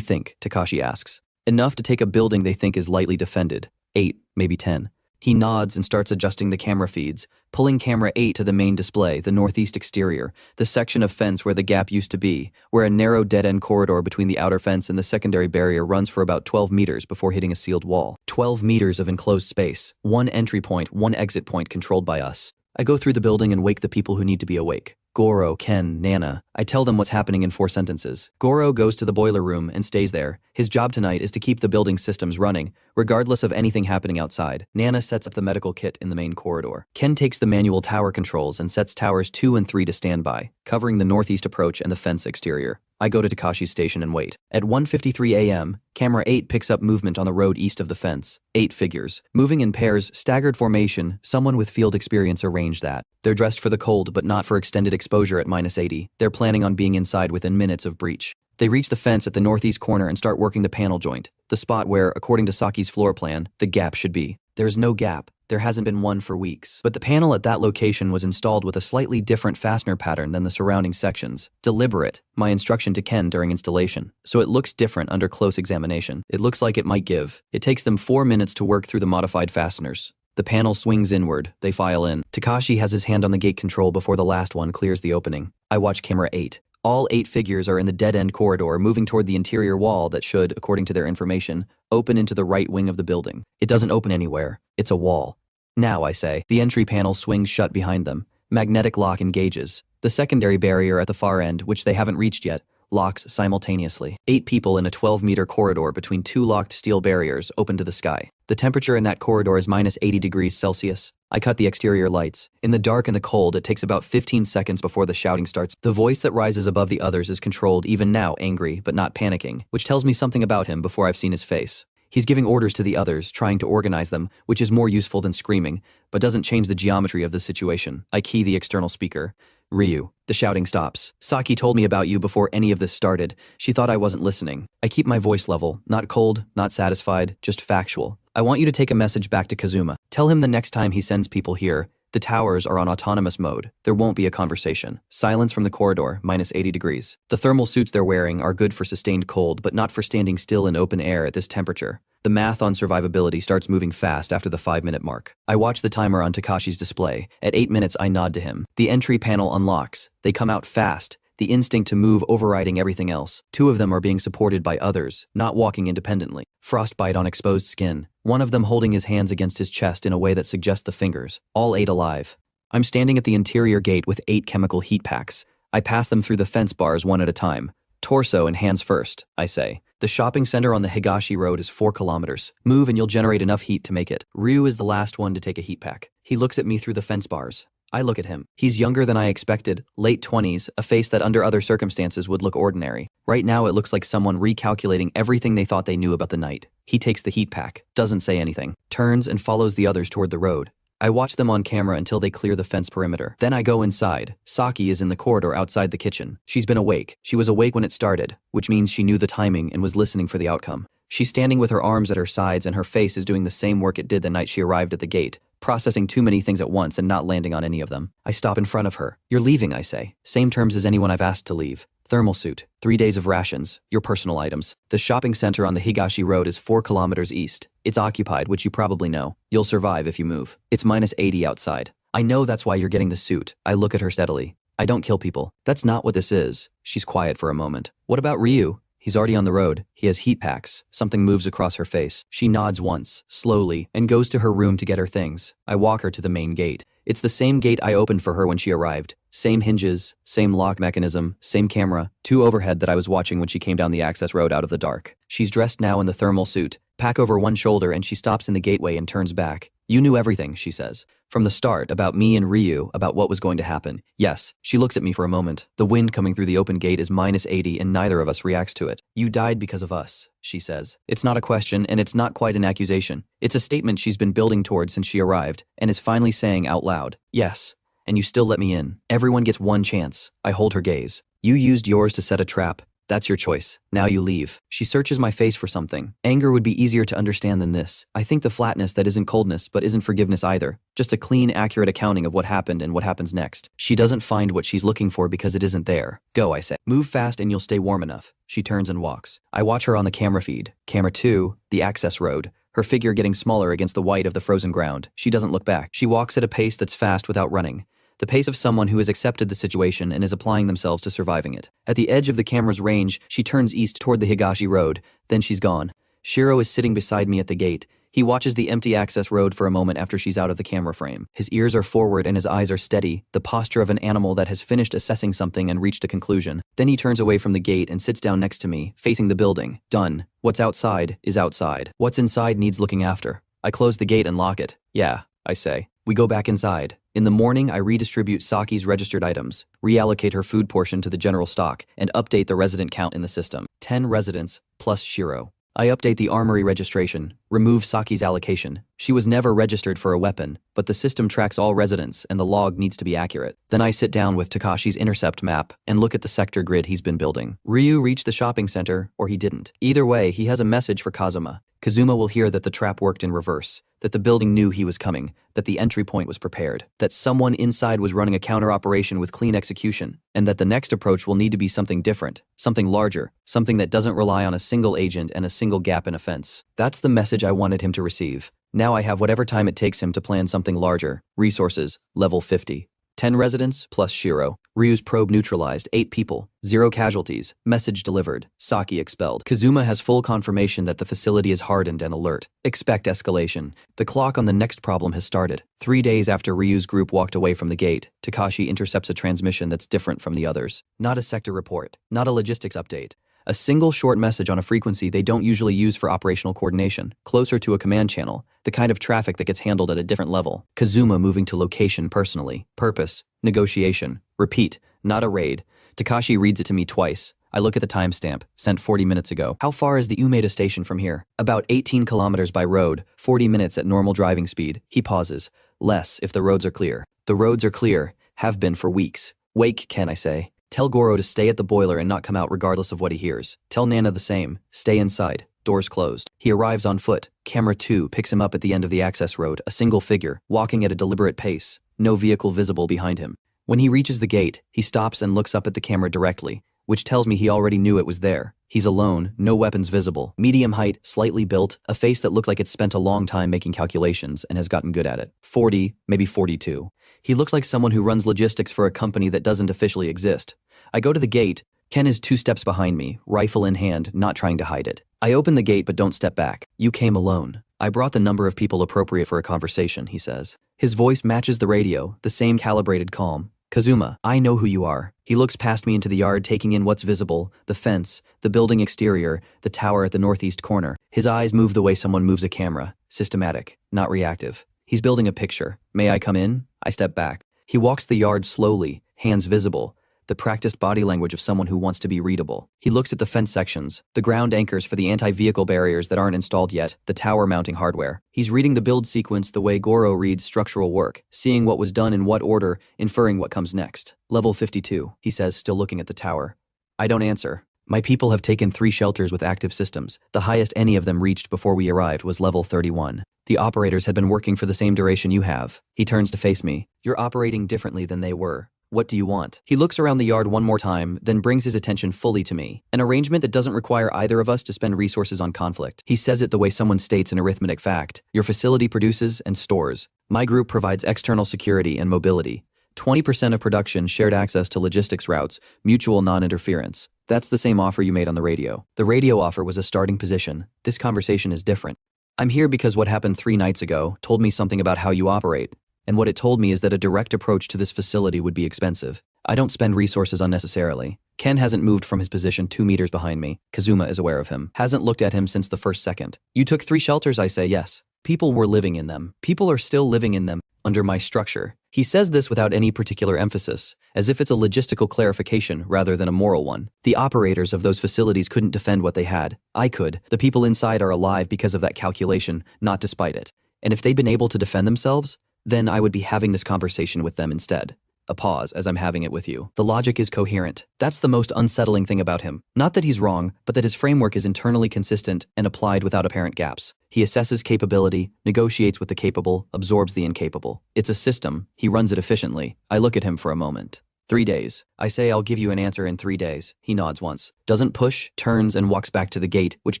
think? Takashi asks. Enough to take a building they think is lightly defended. 8, maybe 10. He nods and starts adjusting the camera feeds, pulling camera 8 to the main display, the northeast exterior, the section of fence where the gap used to be, where a narrow dead-end corridor between the outer fence and the secondary barrier runs for about 12 meters before hitting a sealed wall. 12 meters of enclosed space, one entry point, one exit point controlled by us. I go through the building and wake the people who need to be awake. Goro, Ken, Nana. I tell them what's happening in 4 sentences. Goro goes to the boiler room and stays there. His job tonight is to keep the building systems running, regardless of anything happening outside. Nana sets up the medical kit in the main corridor. Ken takes the manual tower controls and sets towers 2 and 3 to stand by, covering the northeast approach and the fence exterior. I go to Takashi's station and wait. At 1:53 a.m., camera 8 picks up movement on the road east of the fence. 8 figures. Moving in pairs, staggered formation, someone with field experience arranged that. They're dressed for the cold but not for extended exposure at -80. They're planning on being inside within minutes of breach. They reach the fence at the northeast corner and start working the panel joint, the spot where, according to Saki's floor plan, the gap should be. There's no gap. There hasn't been one for weeks. But the panel at that location was installed with a slightly different fastener pattern than the surrounding sections. Deliberate, my instruction to Ken during installation. So it looks different under close examination. It looks like it might give. It takes them 4 minutes to work through the modified fasteners. The panel swings inward. They file in. Takashi has his hand on the gate control before the last one clears the opening. I watch camera 8. All 8 figures are in the dead-end corridor moving toward the interior wall that should, according to their information, open into the right wing of the building. It doesn't open anywhere. It's a wall. Now, I say. The entry panel swings shut behind them. Magnetic lock engages. The secondary barrier at the far end, which they haven't reached yet, locks simultaneously. 8 people in a 12-meter corridor between 2 locked steel barriers open to the sky. The temperature in that corridor is -80 degrees Celsius. I cut the exterior lights. In the dark and the cold, it takes about 15 seconds before the shouting starts. The voice that rises above the others is controlled, even now angry, but not panicking, which tells me something about him before I've seen his face. He's giving orders to the others, trying to organize them, which is more useful than screaming, but doesn't change the geometry of the situation. I key the external speaker. Ryu. The shouting stops. Saki told me about you before any of this started. She thought I wasn't listening. I keep my voice level, not cold, not satisfied, just factual. I want you to take a message back to Kazuma. Tell him the next time he sends people here, the towers are on autonomous mode. There won't be a conversation. Silence from the corridor, -80 degrees. The thermal suits they're wearing are good for sustained cold, but not for standing still in open air at this temperature. The math on survivability starts moving fast after the 5-minute mark. I watch the timer on Takashi's display. At 8 minutes, I nod to him. The entry panel unlocks. They come out fast. The instinct to move overriding everything else. 2 of them are being supported by others, not walking independently. Frostbite on exposed skin. One of them holding his hands against his chest in a way that suggests the fingers. All 8 alive. I'm standing at the interior gate with 8 chemical heat packs. I pass them through the fence bars one at a time. Torso and hands first, I say. The shopping center on the Higashi Road is 4 kilometers. Move and you'll generate enough heat to make it. Ryu is the last one to take a heat pack. He looks at me through the fence bars. I look at him. He's younger than I expected, late 20s, a face that under other circumstances would look ordinary. Right now it looks like someone recalculating everything they thought they knew about the night. He takes the heat pack, doesn't say anything, turns and follows the others toward the road. I watch them on camera until they clear the fence perimeter. Then I go inside. Saki is in the corridor outside the kitchen. She's been awake. She was awake when it started, which means she knew the timing and was listening for the outcome. She's standing with her arms at her sides and her face is doing the same work it did the night she arrived at the gate, processing too many things at once and not landing on any of them. I stop in front of her. You're leaving, I say. Same terms as anyone I've asked to leave. Thermal suit, 3 days of rations, your personal items. The shopping center on the Higashi Road is 4 kilometers east. It's occupied, which you probably know. You'll survive if you move. It's -80 outside. I know that's why you're getting the suit. I look at her steadily. I don't kill people. That's not what this is. She's quiet for a moment. What about Ryu? He's already on the road. He has heat packs. Something moves across her face. She nods once, slowly, and goes to her room to get her things. I walk her to the main gate. It's the same gate I opened for her when she arrived. Same hinges, same lock mechanism, same camera, 2 overhead that I was watching when she came down the access road out of the dark. She's dressed now in the thermal suit, pack over one shoulder, and she stops in the gateway and turns back. You knew everything, she says. From the start, about me and Ryu, about what was going to happen. Yes, she looks at me for a moment. The wind coming through the open gate is -80 and neither of us reacts to it. You died because of us, she says. It's not a question and it's not quite an accusation. It's a statement she's been building towards since she arrived and is finally saying out loud. Yes, and you still let me in. Everyone gets one chance. I hold her gaze. You used yours to set a trap. That's your choice. Now you leave. She searches my face for something. Anger would be easier to understand than this. I think the flatness that isn't coldness but isn't forgiveness either. Just a clean, accurate accounting of what happened and what happens next. She doesn't find what she's looking for because it isn't there. Go, I say. Move fast and you'll stay warm enough. She turns and walks. I watch her on the camera feed. Camera 2, the access road. her figure getting smaller against the white of the frozen ground. She doesn't look back. She walks at a pace that's fast without running. The pace of someone who has accepted the situation and is applying themselves to surviving it. At the edge of the camera's range, she turns east toward the Higashi Road. Then she's gone. Shiro is sitting beside me at the gate. He watches the empty access road for a moment after she's out of the camera frame. His ears are forward and his eyes are steady, the posture of an animal that has finished assessing something and reached a conclusion. Then he turns away from the gate and sits down next to me, facing the building. Done. What's outside is outside. What's inside needs looking after. I close the gate and lock it. Yeah, I say. We go back inside. In the morning, I redistribute Saki's registered items, reallocate her food portion to the general stock, and update the resident count in the system. 10 residents, plus Shiro. I update the armory registration, remove Saki's allocation. She was never registered for a weapon, but the system tracks all residents and the log needs to be accurate. Then I sit down with Takashi's intercept map and look at the sector grid he's been building. Ryu reached the shopping center, or he didn't. Either way, he has a message for Kazuma. Kazuma will hear that the trap worked in reverse, that the building knew he was coming, that the entry point was prepared, that someone inside was running a counter-operation with clean execution, and that the next approach will need to be something different, something larger, something that doesn't rely on a single agent and a single gap in a fence. That's the message I wanted him to receive. Now I have whatever time it takes him to plan something larger. Resources, level 50. 10 residents, plus Shiro. Ryu's probe neutralized, 8 people, 0 casualties. Message delivered. Saki expelled. Kazuma has full confirmation that the facility is hardened and alert. Expect escalation. The clock on the next problem has started. 3 days after Ryu's group walked away from the gate, Takashi intercepts a transmission that's different from the others. Not a sector report, not a logistics update. A single short message on a frequency they don't usually use for operational coordination, closer to a command channel, the kind of traffic that gets handled at a different level. Kazuma moving to location personally. Purpose, negotiation. Repeat, not a raid. Takashi reads it to me twice. I look at the timestamp, sent 40 minutes ago. How far is the Umeda station from here? About 18 kilometers by road, 40 minutes at normal driving speed. He pauses. Less if the roads are clear. The roads are clear, have been for weeks. Wake, Ken, I say. Tell Goro to stay at the boiler and not come out regardless of what he hears. Tell Nana the same. Stay inside. Doors closed. He arrives on foot. Camera 2 picks him up at the end of the access road, a single figure, walking at a deliberate pace. No vehicle visible behind him. When he reaches the gate, he stops and looks up at the camera directly, which tells me he already knew it was there. He's alone, no weapons visible. Medium height, slightly built, a face that looked like it spent a long time making calculations and has gotten good at it. 40, maybe 42. He looks like someone who runs logistics for a company that doesn't officially exist. I go to the gate. Ken is 2 steps behind me, rifle in hand, not trying to hide it. I open the gate but don't step back. You came alone. I brought the number of people appropriate for a conversation, he says. His voice matches the radio, the same calibrated calm. Kazuma, I know who you are. He looks past me into the yard, taking in what's visible, the fence, the building exterior, the tower at the northeast corner. His eyes move the way someone moves a camera. Systematic, not reactive. He's building a picture. May I come in? I step back. He walks the yard slowly, hands visible. The practiced body language of someone who wants to be readable. He looks at the fence sections, the ground anchors for the anti-vehicle barriers that aren't installed yet, the tower mounting hardware. He's reading the build sequence the way Goro reads structural work, seeing what was done in what order, inferring what comes next. Level 52, he says, still looking at the tower. I don't answer. My people have taken 3 shelters with active systems. The highest any of them reached before we arrived was level 31. The operators had been working for the same duration you have. He turns to face me. You're operating differently than they were. What do you want? He looks around the yard one more time, then brings his attention fully to me. An arrangement that doesn't require either of us to spend resources on conflict. He says it the way someone states an arithmetic fact. Your facility produces and stores. My group provides external security and mobility. 20% of production, shared access to logistics routes, mutual non-interference. That's the same offer you made on the radio. The radio offer was a starting position. This conversation is different. I'm here because what happened 3 nights ago told me something about how you operate. And what it told me is that a direct approach to this facility would be expensive. I don't spend resources unnecessarily. Ken hasn't moved from his position 2 meters behind me. Kazuma is aware of him. Hasn't looked at him since the first second. You took 3 shelters, I say, yes. People were living in them. People are still living in them, under my structure. He says this without any particular emphasis, as if it's a logistical clarification rather than a moral one. The operators of those facilities couldn't defend what they had. I could. The people inside are alive because of that calculation, not despite it. And if they'd been able to defend themselves, then I would be having this conversation with them instead. A pause as I'm having it with you. The logic is coherent. That's the most unsettling thing about him. Not that he's wrong, but that his framework is internally consistent and applied without apparent gaps. He assesses capability, negotiates with the capable, absorbs the incapable. It's a system. He runs it efficiently. I look at him for a moment. 3 days. I say I'll give you an answer in 3 days. He nods once. Doesn't push, turns, and walks back to the gate, which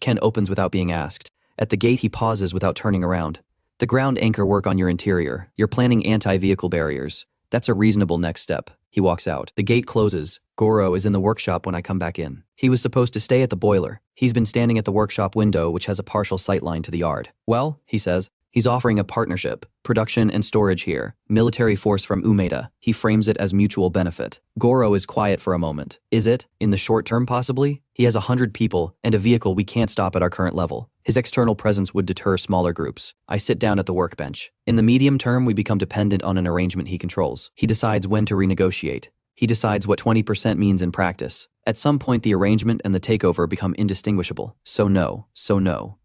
Ken opens without being asked. At the gate he pauses without turning around. The ground anchor work on your interior. You're planning anti-vehicle barriers. That's a reasonable next step. He walks out. The gate closes. Goro is in the workshop when I come back in. He was supposed to stay at the boiler. He's been standing at the workshop window, which has a partial sightline to the yard. Well, he says, he's offering a partnership, production and storage here, military force from Umeda. He frames it as mutual benefit. Goro is quiet for a moment. Is it? In the short term possibly? He has 100 people and a vehicle we can't stop at our current level. His external presence would deter smaller groups. I sit down at the workbench. In the medium term, we become dependent on an arrangement he controls. He decides when to renegotiate. He decides what 20% means in practice. At some point, the arrangement and the takeover become indistinguishable. So no.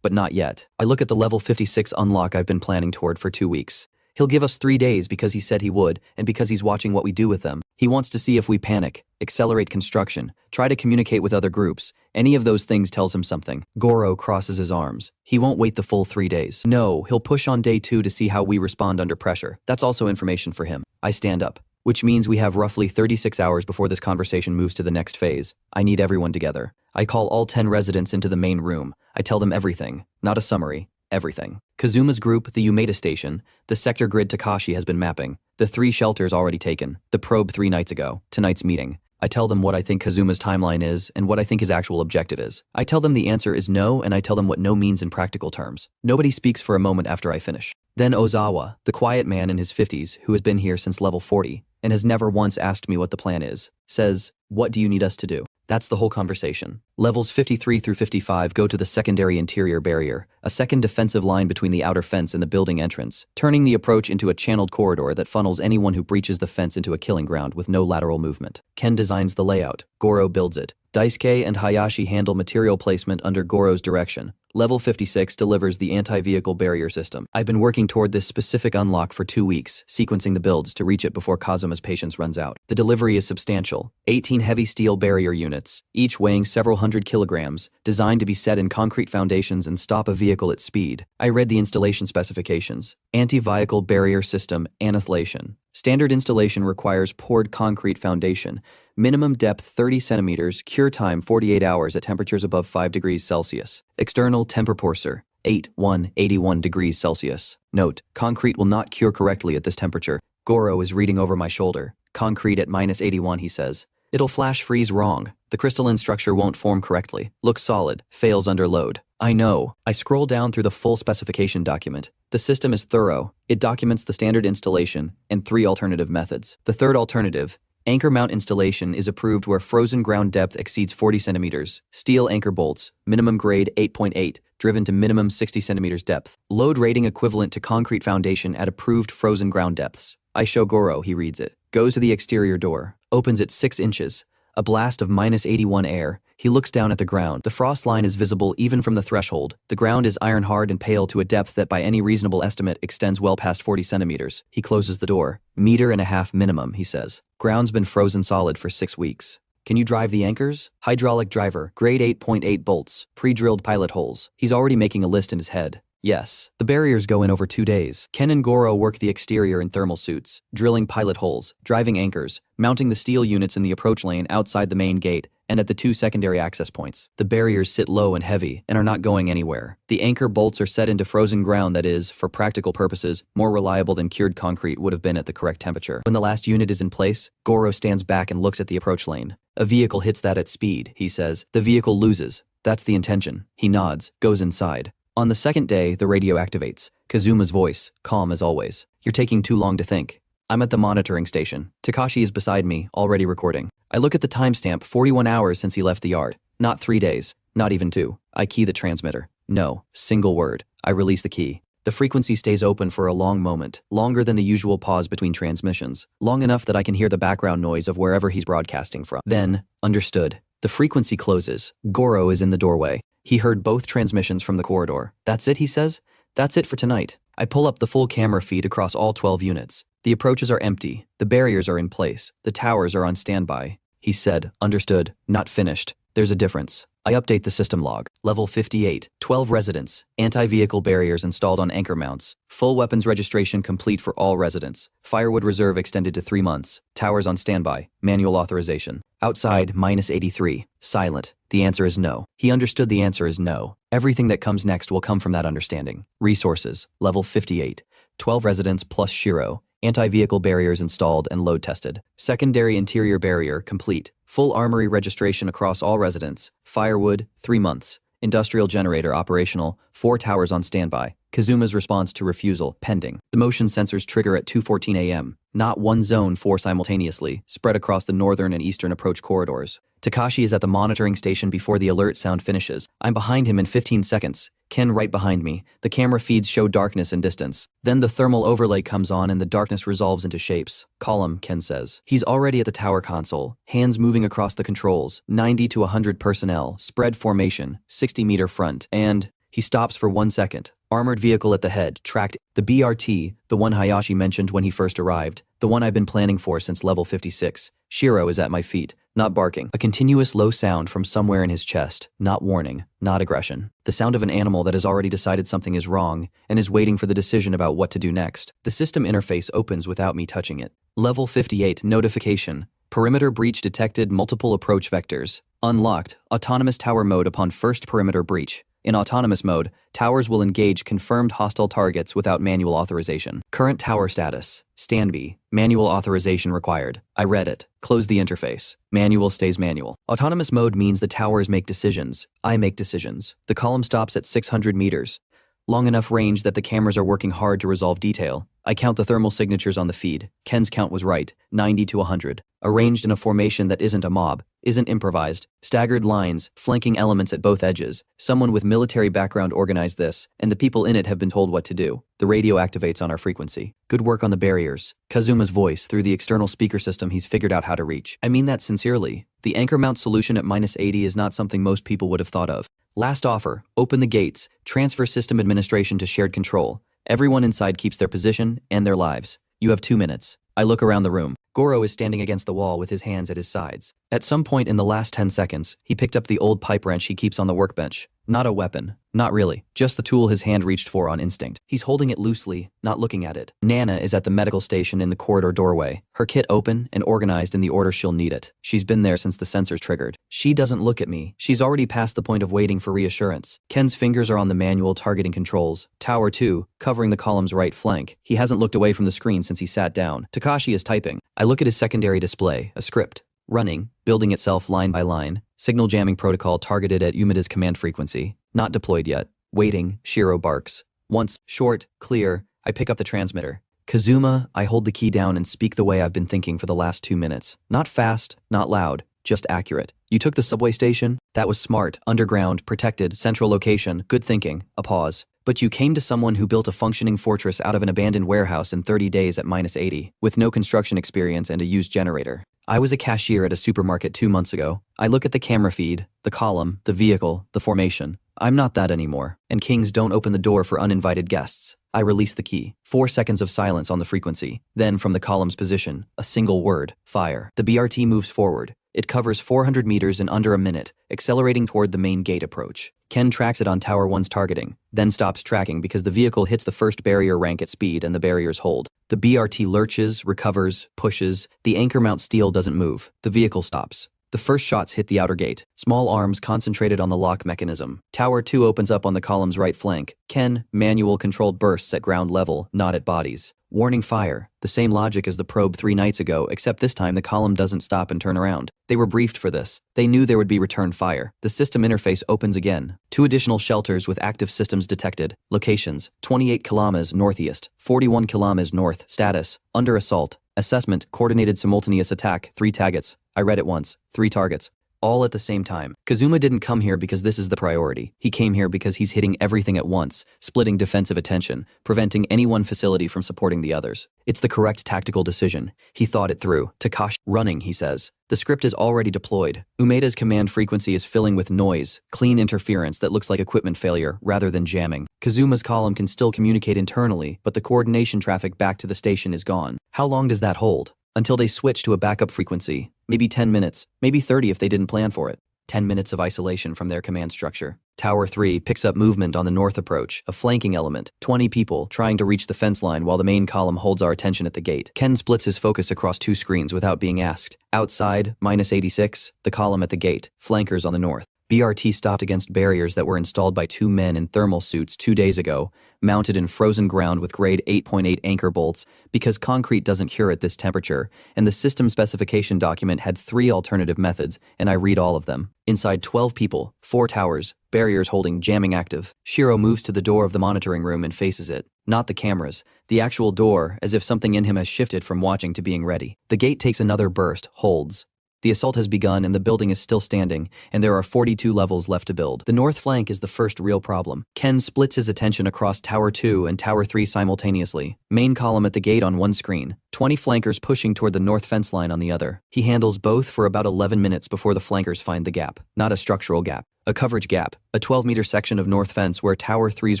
But not yet. I look at the level 56 unlock I've been planning toward for 2 weeks. He'll give us 3 days because he said he would, and because he's watching what we do with them. He wants to see if we panic, accelerate construction, try to communicate with other groups. Any of those things tells him something. Goro crosses his arms. He won't wait the full 3 days. No, he'll push on day 2 to see how we respond under pressure. That's also information for him. I stand up, which means we have roughly 36 hours before this conversation moves to the next phase. I need everyone together. I call all 10 residents into the main room. I tell them everything, not a summary, everything. Kazuma's group, the Umeda station, the sector grid Takashi has been mapping, the 3 shelters already taken, the probe 3 nights ago, tonight's meeting. I tell them what I think Kazuma's timeline is and what I think his actual objective is. I tell them the answer is no, and I tell them what no means in practical terms. Nobody speaks for a moment after I finish. Then Ozawa, the quiet man in his 50s who has been here since level 40 and has never once asked me what the plan is, says, "What do you need us to do?" That's the whole conversation. Levels 53 through 55 go to the secondary interior barrier, a second defensive line between the outer fence and the building entrance, turning the approach into a channeled corridor that funnels anyone who breaches the fence into a killing ground with no lateral movement. Ken designs the layout. Goro builds it. Daisuke and Hayashi handle material placement under Goro's direction. Level 56 delivers the anti-vehicle barrier system. I've been working toward this specific unlock for 2 weeks, sequencing the builds to reach it before Kazuma's patience runs out. The delivery is substantial. 18 heavy steel barrier units, each weighing several hundred kilograms, designed to be set in concrete foundations and stop a vehicle at speed. I read the installation specifications. Anti-vehicle barrier system, annihilation. Standard installation requires poured concrete foundation. Minimum depth 30 centimeters, cure time 48 hours at temperatures above 5 degrees Celsius. External temperature 81 degrees Celsius. Note, concrete will not cure correctly at this temperature. Goro is reading over my shoulder. Concrete at -81, he says. It'll flash freeze wrong. The crystalline structure won't form correctly. Looks solid, fails under load. I know. I scroll down through the full specification document. The system is thorough. It documents the standard installation and 3 alternative methods. The third alternative, anchor mount installation, is approved where frozen ground depth exceeds 40 centimeters. Steel anchor bolts, minimum grade 8.8, driven to minimum 60 centimeters depth. Load rating equivalent to concrete foundation at approved frozen ground depths. I show Goro, he reads it. Goes to the exterior door, opens it 6 inches. A blast of -81 air. He looks down at the ground. The frost line is visible even from the threshold. The ground is iron hard and pale to a depth that by any reasonable estimate extends well past 40 centimeters. He closes the door. 1.5 meters minimum, he says. Ground's been frozen solid for 6 weeks. Can you drive the anchors? Hydraulic driver, grade 8.8 bolts, pre-drilled pilot holes. He's already making a list in his head. Yes. The barriers go in over 2 days. Ken and Goro work the exterior in thermal suits, drilling pilot holes, driving anchors, mounting the steel units in the approach lane outside the main gate and at the 2 secondary access points. The barriers sit low and heavy and are not going anywhere. The anchor bolts are set into frozen ground that is, for practical purposes, more reliable than cured concrete would have been at the correct temperature. When the last unit is in place, Goro stands back and looks at the approach lane. A vehicle hits that at speed, he says. The vehicle loses. That's the intention. He nods, goes inside. On the second day, the radio activates. Kazuma's voice, calm as always. You're taking too long to think. I'm at the monitoring station. Takashi is beside me, already recording. I look at the timestamp, 41 hours since he left the yard. Not 3 days, not even 2. I key the transmitter. No, single word. I release the key. The frequency stays open for a long moment, longer than the usual pause between transmissions, long enough that I can hear the background noise of wherever he's broadcasting from. Then, understood. The frequency closes. Goro is in the doorway. He heard both transmissions from the corridor. That's it, he says? That's it for tonight. I pull up the full camera feed across all 12 units. The approaches are empty. The barriers are in place. The towers are on standby. He said, understood, not finished. There's a difference. I update the system log. Level 58, 12 residents, anti-vehicle barriers installed on anchor mounts, full weapons registration complete for all residents, firewood reserve extended to 3 months, towers on standby, manual authorization. Outside, -83, silent. The answer is no. He understood the answer is no. Everything that comes next will come from that understanding. Resources, level 58. 12 residents plus Shiro. Anti-vehicle barriers installed and load tested. Secondary interior barrier complete. Full armory registration across all residents. Firewood, 3 months. Industrial generator operational, 4 towers on standby. Kazuma's response to refusal, pending. The motion sensors trigger at 2:14 a.m. Not one zone, 4 simultaneously, spread across the northern and eastern approach corridors. Takashi is at the monitoring station before the alert sound finishes. I'm behind him in 15 seconds. Ken right behind me. The camera feeds show darkness and distance. Then the thermal overlay comes on and the darkness resolves into shapes. Column, Ken says. He's already at the tower console. Hands moving across the controls. 90 to 100 personnel. Spread formation. 60-meter front. And he stops for 1 second. Armored vehicle at the head. Tracked. The BRT, the one Hayashi mentioned when he first arrived. The one I've been planning for since level 56. Shiro is at my feet. Not barking. A continuous low sound from somewhere in his chest. Not warning. Not aggression. The sound of an animal that has already decided something is wrong and is waiting for the decision about what to do next. The system interface opens without me touching it. Level 58 notification. Perimeter breach detected. Multiple approach vectors. Unlocked. Autonomous tower mode upon first perimeter breach. In autonomous mode, towers will engage confirmed hostile targets without manual authorization. Current tower status. Standby. Manual authorization required. I read it. Close the interface. Manual stays manual. Autonomous mode means the towers make decisions. I make decisions. The column stops at 600 meters. Long enough range that the cameras are working hard to resolve detail. I count the thermal signatures on the feed. Ken's count was right. 90 to 100. Arranged in a formation that isn't a mob. Isn't improvised. Staggered lines, flanking elements at both edges. Someone with military background organized this, and the people in it have been told what to do. The radio activates on our frequency. Good work on the barriers. Kazuma's voice, through the external speaker system he's figured out how to reach. I mean that sincerely. The anchor mount solution at -80 is not something most people would have thought of. Last offer. Open the gates. Transfer system administration to shared control. Everyone inside keeps their position and their lives. You have 2 minutes. I look around the room. Goro is standing against the wall with his hands at his sides. At some point in the last 10 seconds, he picked up the old pipe wrench he keeps on the workbench. Not a weapon. Not really. Just the tool his hand reached for on instinct. He's holding it loosely, not looking at it. Nana is at the medical station in the corridor doorway. Her kit open and organized in the order she'll need it. She's been there since the sensors triggered. She doesn't look at me. She's already past the point of waiting for reassurance. Ken's fingers are on the manual targeting controls. Tower 2, covering the column's right flank. He hasn't looked away from the screen since he sat down. Takashi is typing. I look at his secondary display, a script. Running, building itself line by line. Signal jamming protocol targeted at Umida's command frequency. Not deployed yet. Waiting, Shiro barks. Once, short, clear, I pick up the transmitter. Kazuma, I hold the key down and speak the way I've been thinking for the last 2 minutes. Not fast, not loud, just accurate. You took the subway station? That was smart, underground, protected, central location, good thinking, a pause. But you came to someone who built a functioning fortress out of an abandoned warehouse in 30 days at -80, with no construction experience and a used generator. I was a cashier at a supermarket 2 months ago. I look at the camera feed, the column, the vehicle, the formation. I'm not that anymore. And kings don't open the door for uninvited guests. I release the key. 4 seconds of silence on the frequency. Then from the column's position, a single word, fire. The BRT moves forward. It covers 400 meters in under a minute, accelerating toward the main gate approach. Ken tracks it on Tower 1's targeting, then stops tracking because the vehicle hits the first barrier rank at speed and the barriers hold. The BRT lurches, recovers, pushes. The anchor mount steel doesn't move. The vehicle stops. The first shots hit the outer gate. Small arms concentrated on the lock mechanism. Tower 2 opens up on the column's right flank. Ken, manual controlled bursts at ground level, not at bodies. Warning fire. The same logic as the probe 3 nights ago, except this time the column doesn't stop and turn around. They were briefed for this. They knew there would be return fire. The system interface opens again. 2 additional shelters with active systems detected. Locations, 28 kilometers northeast, 41 kilometers north. Status, under assault. Assessment, coordinated simultaneous attack, 3 targets. I read it once, 3 targets. All at the same time. Kazuma didn't come here because this is the priority. He came here because he's hitting everything at once, splitting defensive attention, preventing any one facility from supporting the others. It's the correct tactical decision. He thought it through. Takashi, running, he says. The script is already deployed. Umeda's command frequency is filling with noise, clean interference that looks like equipment failure rather than jamming. Kazuma's column can still communicate internally, but the coordination traffic back to the station is gone. How long does that hold? Until they switch to a backup frequency. Maybe 10 minutes, maybe 30 if they didn't plan for it. 10 minutes of isolation from their command structure. Tower 3 picks up movement on the north approach, a flanking element. 20 people trying to reach the fence line while the main column holds our attention at the gate. Ken splits his focus across 2 screens without being asked. Outside, -86, the column at the gate, flankers on the north. BRT stopped against barriers that were installed by 2 men in thermal suits 2 days ago, mounted in frozen ground with grade 8.8 anchor bolts, because concrete doesn't cure at this temperature, and the system specification document had 3 alternative methods, and I read all of them. Inside 12 people, 4 towers, barriers holding jamming active. Shiro moves to the door of the monitoring room and faces it. Not the cameras, the actual door, as if something in him has shifted from watching to being ready. The gate takes another burst, holds. The assault has begun and the building is still standing, and there are 42 levels left to build. The north flank is the first real problem. Ken splits his attention across Tower 2 and Tower 3 simultaneously. Main column at the gate on one screen, 20 flankers pushing toward the north fence line on the other. He handles both for about 11 minutes before the flankers find the gap. Not a structural gap. A coverage gap, a 12-meter section of north fence where Tower 3's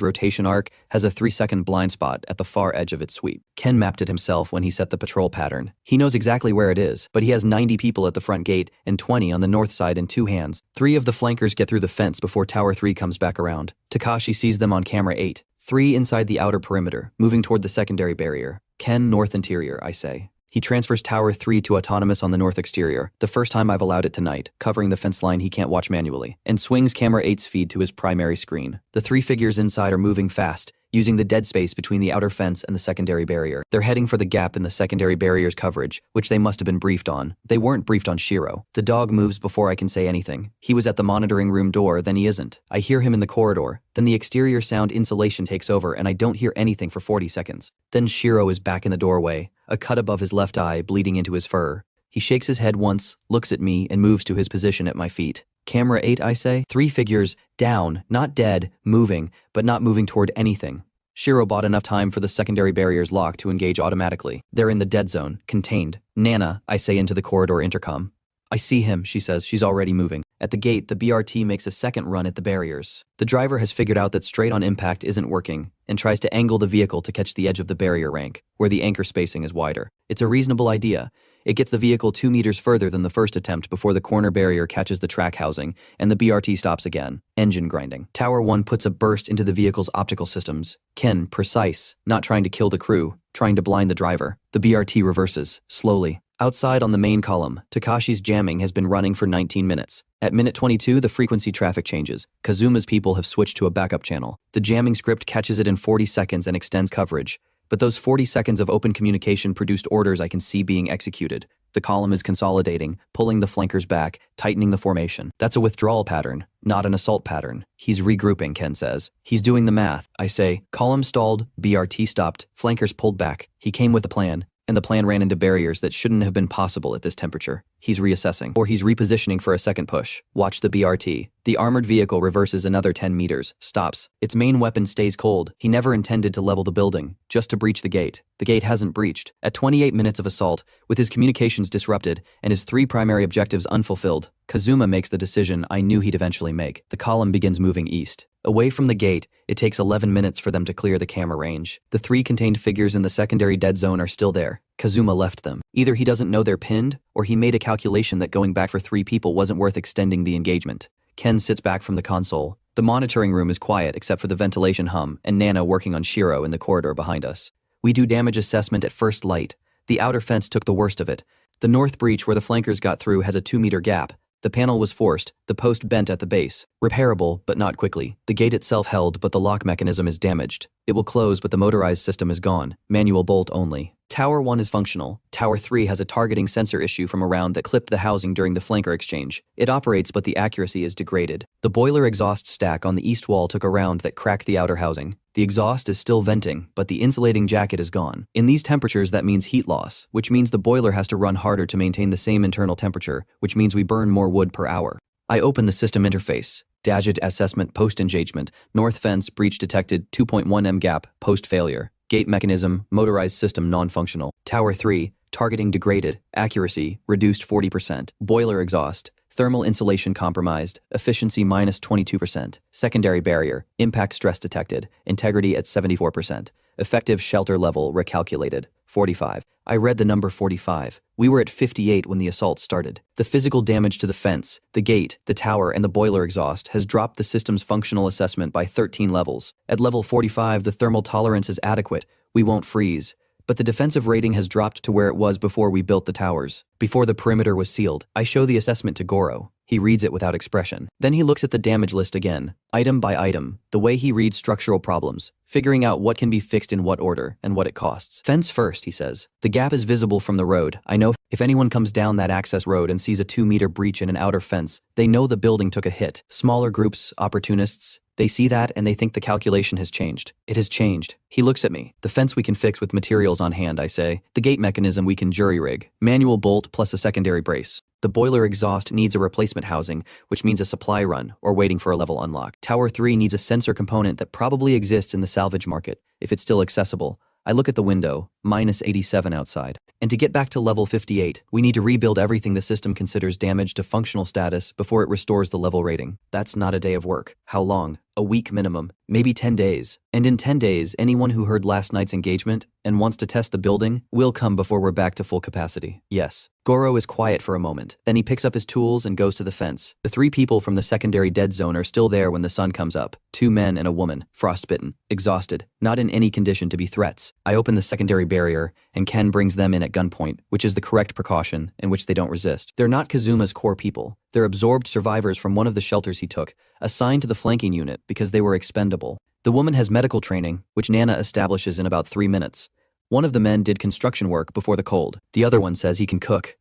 rotation arc has a 3-second blind spot at the far edge of its sweep. Ken mapped it himself when he set the patrol pattern. He knows exactly where it is, but he has 90 people at the front gate and 20 on the north side in 2 hands. 3 of the flankers get through the fence before Tower 3 comes back around. Takashi sees them on camera 8. 3 inside the outer perimeter, moving toward the secondary barrier. Ken, north interior, I say. He transfers Tower 3 to autonomous on the north exterior, the first time I've allowed it tonight, covering the fence line he can't watch manually, and swings camera 8's feed to his primary screen. The 3 figures inside are moving fast, using the dead space between the outer fence and the secondary barrier. They're heading for the gap in the secondary barrier's coverage, which they must have been briefed on. They weren't briefed on Shiro. The dog moves before I can say anything. He was at the monitoring room door, then he isn't. I hear him in the corridor. Then the exterior sound insulation takes over and I don't hear anything for 40 seconds. Then Shiro is back in the doorway, a cut above his left eye bleeding into his fur. He shakes his head once, looks at me, and moves to his position at my feet. Camera 8, I say. 3 figures, down, not dead, moving, but not moving toward anything. Shiro bought enough time for the secondary barrier's lock to engage automatically. They're in the dead zone, contained. Nana, I say into the corridor intercom. I see him, she says. She's already moving. At the gate, the BRT makes a second run at the barriers. The driver has figured out that straight-on impact isn't working and tries to angle the vehicle to catch the edge of the barrier rank, where the anchor spacing is wider. It's a reasonable idea. It gets the vehicle 2 meters further than the first attempt before the corner barrier catches the track housing, and the BRT stops again. Engine grinding. Tower 1 puts a burst into the vehicle's optical systems. Ken, precise, not trying to kill the crew, trying to blind the driver. The BRT reverses, slowly. Outside on the main column, Takashi's jamming has been running for 19 minutes. At minute 22, the frequency traffic changes. Kazuma's people have switched to a backup channel. The jamming script catches it in 40 seconds and extends coverage. But those 40 seconds of open communication produced orders I can see being executed. The column is consolidating, pulling the flankers back, tightening the formation. That's a withdrawal pattern, not an assault pattern. He's regrouping, Ken says. He's doing the math. I say, column stalled, BRT stopped, flankers pulled back. He came with a plan. And the plan ran into barriers that shouldn't have been possible at this temperature. He's reassessing, or he's repositioning for a second push. Watch the BRT. The armored vehicle reverses another 10 meters, stops. Its main weapon stays cold. He never intended to level the building, just to breach the gate. The gate hasn't breached. At 28 minutes of assault, with his communications disrupted and his 3 primary objectives unfulfilled, Kazuma makes the decision I knew he'd eventually make. The column begins moving east. Away from the gate, it takes 11 minutes for them to clear the camera range. The 3 contained figures in the secondary dead zone are still there. Kazuma left them. Either he doesn't know they're pinned, or he made a calculation that going back for 3 people wasn't worth extending the engagement. Ken sits back from the console. The monitoring room is quiet except for the ventilation hum and Nana working on Shiro in the corridor behind us. We do damage assessment at first light. The outer fence took the worst of it. The north breach where the flankers got through has a 2-meter gap. The panel was forced, the post bent at the base. Repairable, but not quickly. The gate itself held, but the lock mechanism is damaged. It will close, but the motorized system is gone. Manual bolt only. Tower 1 is functional. Tower 3 has a targeting sensor issue from a round that clipped the housing during the flanker exchange. It operates, but the accuracy is degraded. The boiler exhaust stack on the east wall took a round that cracked the outer housing. The exhaust is still venting, but the insulating jacket is gone. In these temperatures, that means heat loss, which means the boiler has to run harder to maintain the same internal temperature, which means we burn more wood per hour. I open the system interface. Daged assessment post-engagement. North fence breach detected 2.1 m gap post-failure. Gate mechanism, motorized system non-functional. Tower 3, targeting degraded. Accuracy, reduced 40%. Boiler exhaust, thermal insulation compromised. Efficiency minus 22%. Secondary barrier, impact stress detected. Integrity at 74%. Effective shelter level recalculated, 45. I read the number 45. We were at 58 when the assault started. The physical damage to the fence, the gate, the tower, and the boiler exhaust has dropped the system's functional assessment by 13 levels. At level 45, the thermal tolerance is adequate. We won't freeze. But the defensive rating has dropped to where it was before we built the towers. before the perimeter was sealed. I show the assessment to Goro. He reads it without expression. Then he looks at the damage list again, item by item, the way he reads structural problems, figuring out what can be fixed in what order and what it costs. Fence first, he says. The gap is visible from the road. I know if anyone comes down that access road and sees a 2-meter breach in an outer fence, they know the building took a hit. Smaller groups, opportunists, they see that and they think the calculation has changed. It has changed. He looks at me. The fence we can fix with materials on hand, I say. The gate mechanism we can jury-rig. Manual bolt plus a secondary brace. The boiler exhaust needs a replacement housing, which means a supply run, or waiting for a level unlock. Tower 3 needs a sensor component that probably exists in the salvage market, if it's still accessible. I look at the window, minus 87 outside. And to get back to level 58, we need to rebuild everything the system considers damage to functional status before it restores the level rating. That's not a day of work. How long? A week minimum, maybe 10 days. And in 10 days, anyone who heard last night's engagement and wants to test the building will come before we're back to full capacity. Yes. Goro is quiet for a moment. Then he picks up his tools and goes to the fence. The 3 people from the secondary dead zone are still there when the sun comes up. 2 men and a woman, frostbitten, exhausted, not in any condition to be threats. I open the secondary barrier, and Ken brings them in at gunpoint, which is the correct precaution, and which they don't resist. They're not Kazuma's core people. They're absorbed survivors from one of the shelters he took, assigned to the flanking unit because they were expendable. The woman has medical training, which Nana establishes in about 3 minutes. One of the men did construction work before the cold. The other one says he can cook.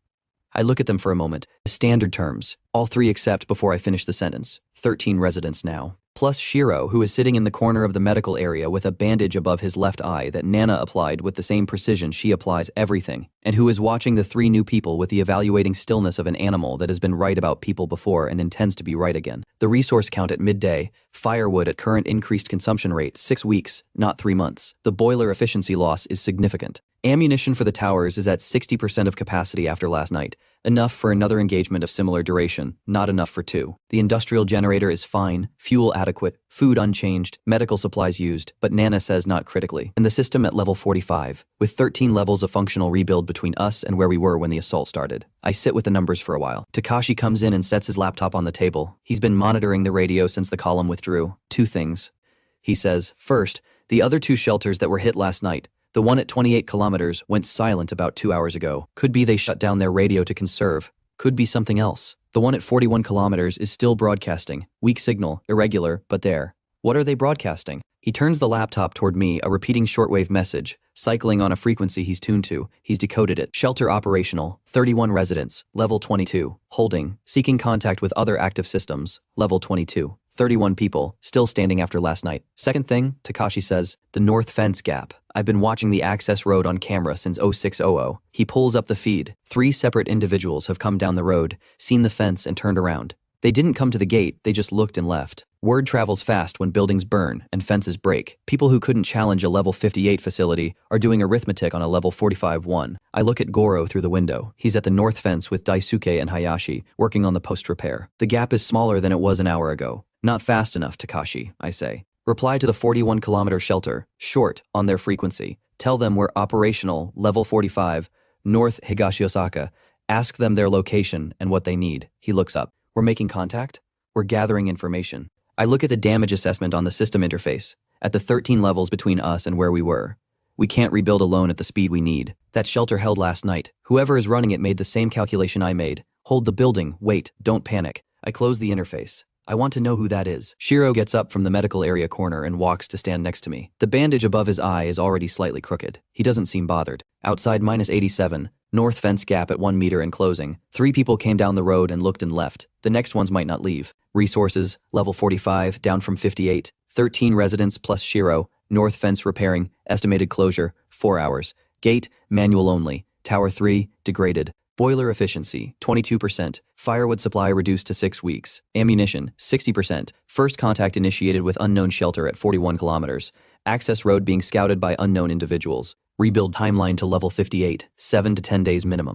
I look at them for a moment. Standard terms. All 3 accept before I finish the sentence. 13 residents now. Plus Shiro, who is sitting in the corner of the medical area with a bandage above his left eye that Nana applied with the same precision she applies everything, and who is watching the 3 new people with the evaluating stillness of an animal that has been right about people before and intends to be right again. The resource count at midday, firewood at current increased consumption rate, 6 weeks, not 3 months. The boiler efficiency loss is significant. Ammunition for the towers is at 60% of capacity after last night. Enough for another engagement of similar duration, not enough for 2. The industrial generator is fine, fuel adequate, food unchanged, medical supplies used, but Nana says not critically. And the system at level 45, with 13 levels of functional rebuild between us and where we were when the assault started. I sit with the numbers for a while. Takashi comes in and sets his laptop on the table. He's been monitoring the radio since the column withdrew. 2 things. He says, first, the other 2 shelters that were hit last night, the one at 28 kilometers went silent about 2 hours ago. Could be they shut down their radio to conserve. Could be something else. The one at 41 kilometers is still broadcasting. Weak signal, irregular, but there. What are they broadcasting? He turns the laptop toward me, a repeating shortwave message, cycling on a frequency he's tuned to. He's decoded it. Shelter operational, 31 residents, level 22. Holding, seeking contact with other active systems, level 22. 31 people, still standing after last night. Second thing, Takashi says, the north fence gap. I've been watching the access road on camera since 0600. He pulls up the feed. 3 separate individuals have come down the road, seen the fence and turned around. They didn't come to the gate, they just looked and left. Word travels fast when buildings burn and fences break. People who couldn't challenge a level 58 facility are doing arithmetic on a level 45-1. I look at Goro through the window. He's at the north fence with Daisuke and Hayashi, working on the post-repair. The gap is smaller than it was an hour ago. Not fast enough, Takashi, I say. Reply to the 41-kilometer shelter, short, on their frequency. Tell them we're operational, level 45, north Higashiosaka. Ask them their location and what they need. He looks up. We're making contact? We're gathering information. I look at the damage assessment on the system interface, at the 13 levels between us and where we were. We can't rebuild alone at the speed we need. That shelter held last night. Whoever is running it made the same calculation I made. Hold the building, wait, don't panic. I close the interface. I want to know who that is. Shiro gets up from the medical area corner and walks to stand next to me. The bandage above his eye is already slightly crooked. He doesn't seem bothered. Outside minus 87, north fence gap at 1 meter and closing. 3 people came down the road and looked and left. The next ones might not leave. Resources, level 45, down from 58. 13 residents plus Shiro. North fence repairing. Estimated closure, 4 hours. Gate, manual only. Tower 3, degraded. Boiler efficiency, 22%. Firewood supply reduced to 6 weeks. Ammunition, 60%. First contact initiated with unknown shelter at 41 kilometers. Access road being scouted by unknown individuals. Rebuild timeline to level 58, 7 to 10 days minimum.